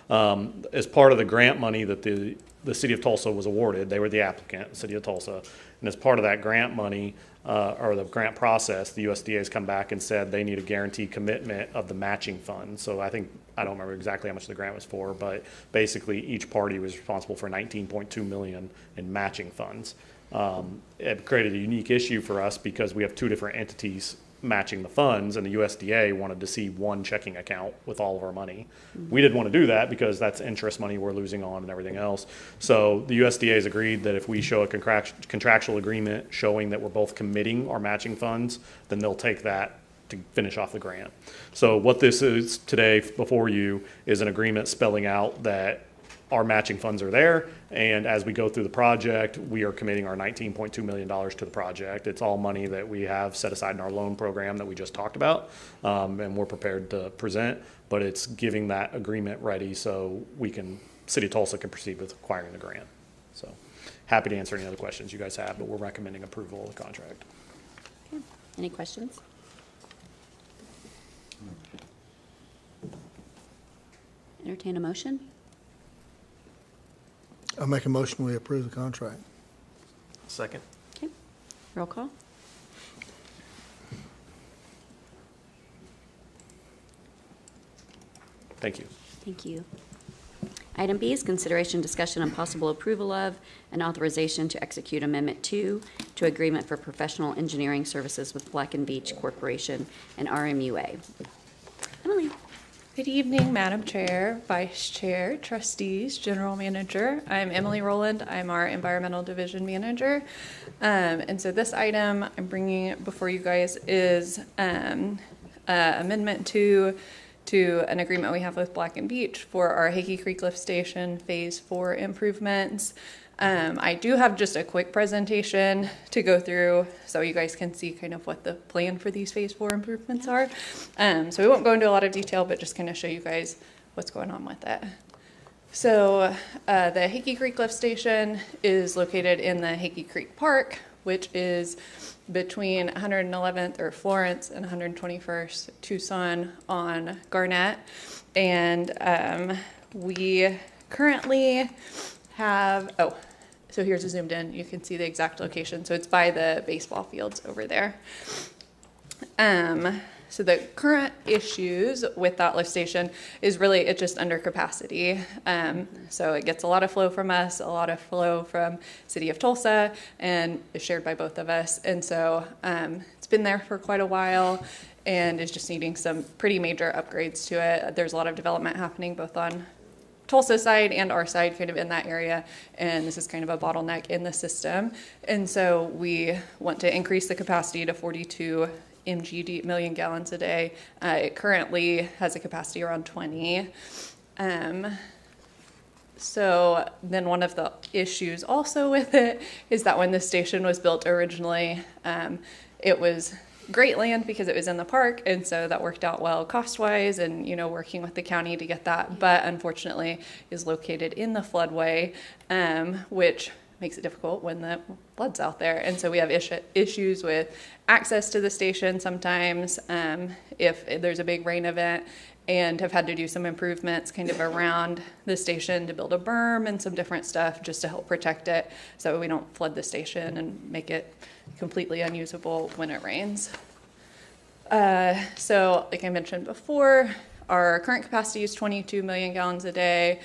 As part of the grant money that the City of Tulsa was awarded, they were the applicant, the City of Tulsa, and as part of that grant money, or the grant process, the USDA has come back and said they need a guaranteed commitment of the matching fund. So I don't remember exactly how much the grant was for, but basically each party was responsible for $19.2 million in matching funds. It created a unique issue for us because we have two different entities matching the funds, and the USDA wanted to see one checking account with all of our money. We didn't want to do that because that's interest money we're losing on and everything else. So the USDA has agreed that if we show a contractual agreement showing that we're both committing our matching funds, then they'll take that to finish off the grant. So what this is today before you is an agreement spelling out that our matching funds are there, and as we go through the project, we are committing our $19.2 million to the project. It's all money that we have set aside in our loan program that we just talked about, and we're prepared to present, but it's giving that agreement ready so City of Tulsa can proceed with acquiring the grant. So happy to answer any other questions you guys have, but we're recommending approval of the contract. Okay. Any questions? Entertain a motion? I'll make a motion, we approve the contract. Second. Okay. Roll call. Thank you. Thank you. Item B is consideration, discussion, and possible approval of an authorization to execute Amendment 2 to Agreement for Professional Engineering Services with Black & Veatch Corporation and RMUA. Emily. Good evening, Madam Chair, Vice Chair, Trustees, General Manager. I'm Emily Rowland. I'm our Environmental Division Manager. And so this item I'm bringing before you guys is Amendment 2 to an agreement we have with Black & Veatch for our Hickey Creek Lift Station Phase 4 improvements. I do have just a quick presentation to go through so you guys can see kind of what the plan for these phase 4 improvements are. So we won't go into a lot of detail, but just kind of show you guys what's going on with it. So the Hickey Creek Lift Station is located in the Hickey Creek Park, which is between 111th or Florence and 121st Tucson on Garnett. And we currently have, so here's a zoomed in, you can see the exact location. So it's by the baseball fields over there. So the current issues with that lift station is really it's just under capacity. So it gets a lot of flow from us, a lot of flow from City of Tulsa, and is shared by both of us. And so it's been there for quite a while and is just needing some pretty major upgrades to it. There's a lot of development happening both on Tulsa side and our side kind of in that area, and this is kind of a bottleneck in the system. And so we want to increase the capacity to 42 million gallons a day. It currently has a capacity around 20. So then one of the issues also with it is that when the station was built originally, it was great land because it was in the park, and so that worked out well cost-wise and, you know, working with the county to get that, but unfortunately is located in the floodway, which makes it difficult when the flood's out there. And so we have issues with access to the station sometimes if there's a big rain event, and have had to do some improvements kind of around the station to build a berm and some different stuff just to help protect it so we don't flood the station and make it completely unusable when it rains. So like I mentioned before, our current capacity is 22 million gallons a day.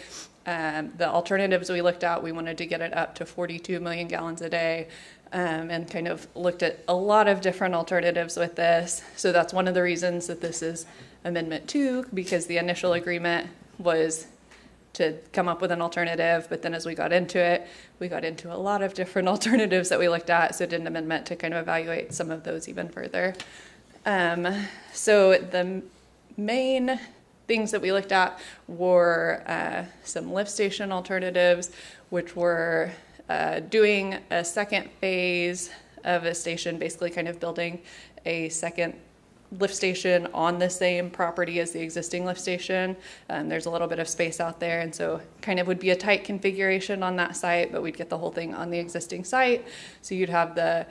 The alternatives we looked at, we wanted to get it up to 42 million gallons a day, and kind of looked at a lot of different alternatives with this. So that's one of the reasons that this is Amendment 2, because the initial agreement was to come up with an alternative, but then as we got into it, we got into a lot of different alternatives that we looked at, so did an amendment to kind of evaluate some of those even further. So the main things that we looked at were some lift station alternatives, which were doing a second phase of a station, basically kind of building a second lift station on the same property as the existing lift station. There's a little bit of space out there, and so kind of would be a tight configuration on that site, but we'd get the whole thing on the existing site. So you'd have the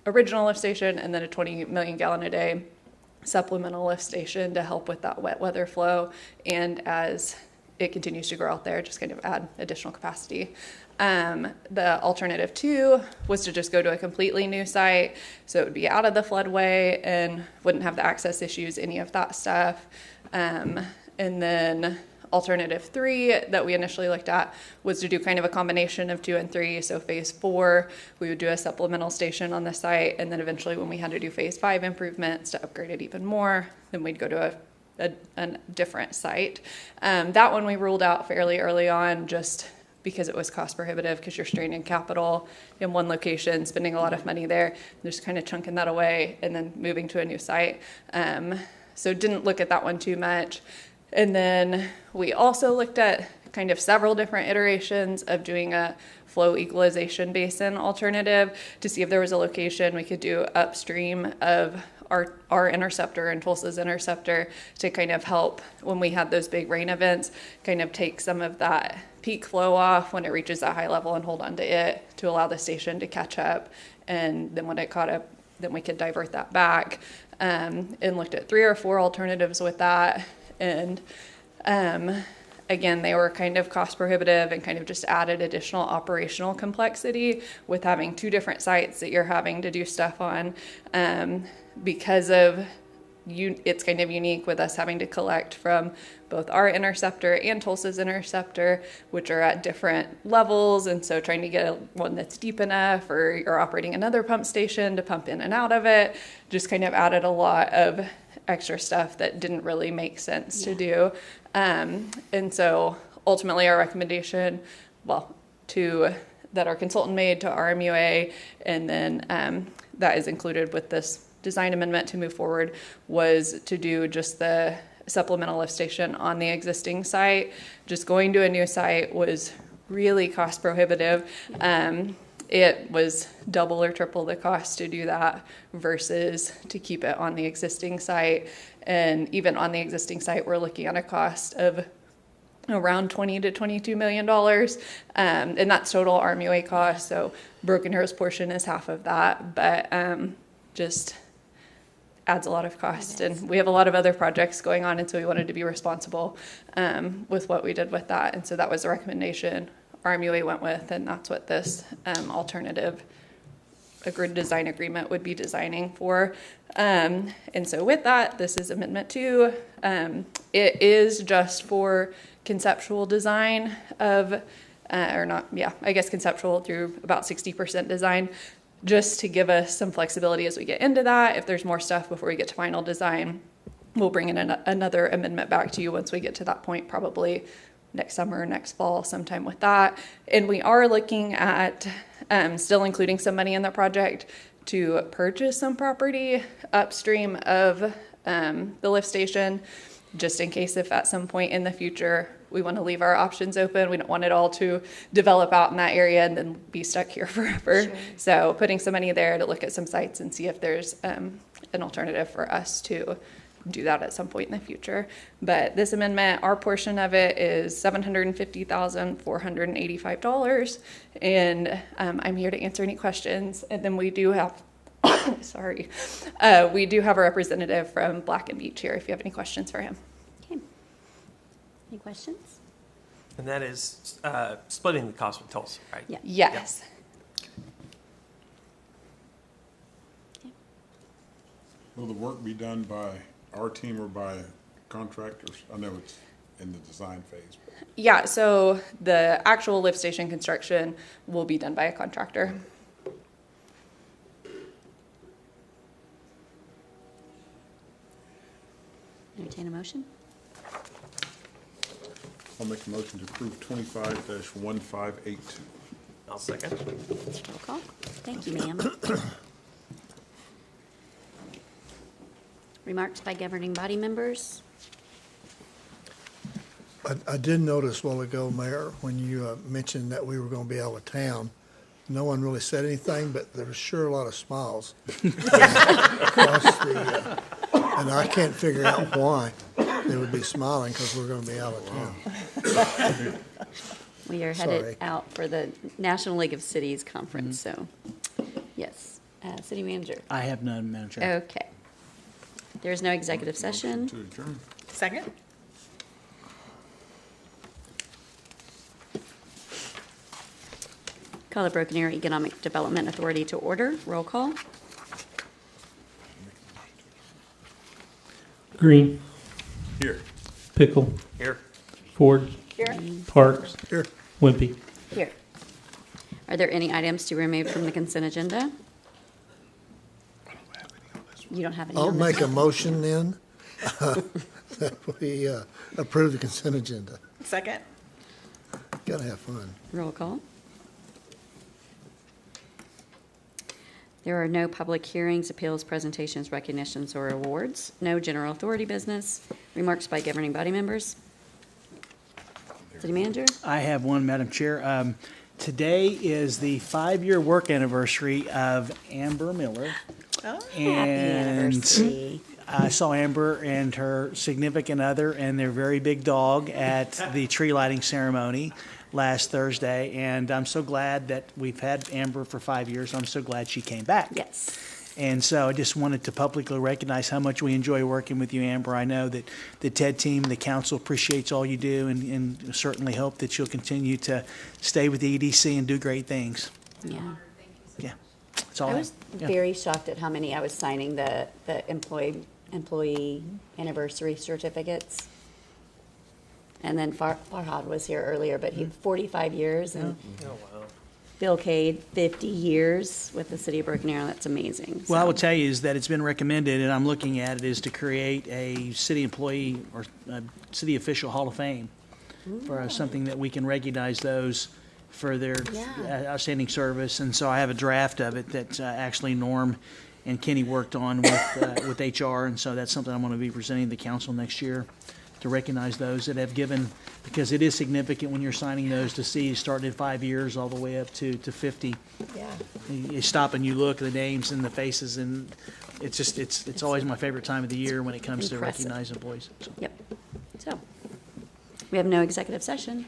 original lift station and then a 20 million gallon a day supplemental lift station to help with that wet weather flow, and as it continues to grow out there, just kind of add additional capacity. The alternative 2 was to just go to a completely new site, so it would be out of the floodway and wouldn't have the access issues, any of that stuff. And then alternative 3 that we initially looked at was to do kind of a combination of 2 and 3. So phase 4, we would do a supplemental station on the site, and then eventually when we had to do phase 5 improvements to upgrade it even more, then we'd go to a different site. That one we ruled out fairly early on just because it was cost prohibitive, because you're straining capital in one location, spending a lot of money there, just kind of chunking that away and then moving to a new site. So didn't look at that one too much. And then we also looked at kind of several different iterations of doing a flow equalization basin alternative to see if there was a location we could do upstream of our interceptor and Tulsa's interceptor to kind of help when we had those big rain events, kind of take some of that peak flow off when it reaches that high level and hold on to it to allow the station to catch up. And then when it caught up, then we could divert that back, and looked at 3 or 4 alternatives with that. And again, they were kind of cost prohibitive and kind of just added additional operational complexity with having 2 different sites that you're having to do stuff on, because of it's kind of unique with us having to collect from both our interceptor and Tulsa's interceptor, which are at different levels. And so trying to get one that's deep enough, or you're operating another pump station to pump in and out of it, just kind of added a lot of extra stuff that didn't really make sense to do. And so ultimately our recommendation, that our consultant made to RMUA, and then that is included with this design amendment to move forward, was to do just the supplemental lift station on the existing site. Just going to a new site was really cost prohibitive. It was double or triple the cost to do that versus to keep it on the existing site. And even on the existing site, we're looking at a cost of around $20 to $22 million. And that's total RMUA cost. So Broken Arrow's portion is half of that, but just adds a lot of cost. And we have a lot of other projects going on, and so we wanted to be responsible with what we did with that. And so that was the recommendation RMUA went with, and that's what this alternative design agreement would be designing for. And so with that, this is Amendment 2. It is just for conceptual design of, conceptual through about 60% design, just to give us some flexibility as we get into that. If there's more stuff before we get to final design, we'll bring in another amendment back to you once we get to that point, probably next summer, next fall, sometime with that. And we are looking at still including some money in the project to purchase some property upstream of the lift station, just in case if at some point in the future we want to leave our options open. We don't want it all to develop out in that area and then be stuck here forever. Sure. So putting some money there to look at some sites and see if there's an alternative for us to do that at some point in the future. But this amendment, our portion of it is $750,485, and I'm here to answer any questions. And then we do have, we do have a representative from Black and Beach here if you have any questions for him. Okay. Any questions? And that is splitting the cost with Tulsa, right? Yeah. Yes. Okay. Will the work be done by our team or by contractors? I know it's in the design phase. Yeah, so the actual lift station construction will be done by a contractor. Entertain a motion? I'll make a motion to approve 25-1582. I'll second. Roll call. Thank you, ma'am. Remarks by governing body members? I did notice a while ago, Mayor, when you mentioned that we were going to be out of town, no one really said anything, but there was sure a lot of smiles. Across the, and I can't figure out why they would be smiling, because we're going to be out of town. We are headed out for the National League of Cities Conference, so, yes. City Manager? I have none, Madam Chair. Okay. There's no executive session. To adjourn. Second? Call the Broken Arrow Economic Development Authority to order. Roll call. Green. Here. Pickle. Here. Ford. Here. Parks. Here. Wimpy. Here. Are there any items to be removed from the consent agenda? You don't have any I'll on this make a one? motion then that we approve the consent agenda. Second? Gotta have fun. Roll call. There are no public hearings, appeals, presentations, recognitions, or awards. No general authority business. Remarks by governing body members. City Manager? I have one, Madam Chair. Today is the 5-year work anniversary of Amber Miller. Oh, Happy anniversary. I saw Amber and her significant other and their very big dog at the tree lighting ceremony last Thursday, and I'm so glad that we've had Amber for 5 years. I'm so glad she came back. Yes. And so I just wanted to publicly recognize how much we enjoy working with you, Amber. I know that the TED team, the council appreciates all you do, and certainly hope that you'll continue to stay with the EDC and do great things. Yeah. Yeah, that's all. I was very shocked at how many I was signing the employee anniversary certificates. And then Farhad was here earlier, but he 45 years, and Oh, wow. Bill Cade 50 years with the city of Broken Arrow. That's amazing. Well, I So, will tell you is that it's been recommended, and I'm looking at it, is to create a city employee or a city official hall of fame for something that we can recognize those for their Yeah. outstanding service. And so I have a draft of it that actually Norm and Kenny worked on with HR, and so that's something I'm going to be presenting to the council next year. to recognize those that have given, because it is significant when you're signing those to see starting at 5 years all the way up to 50. Yeah. You stop and you look at the names and the faces, and it's always my favorite time of the year when it comes to Impressive. recognizing employees. So. Yep. So, we have no executive session.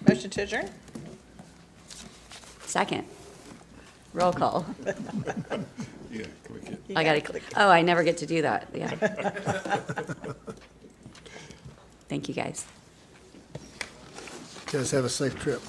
Motion to adjourn? Second. Roll call. Yeah, click it. I gotta click. Oh, I never get to do that. Yeah. Thank you, guys. Guys, have a safe trip.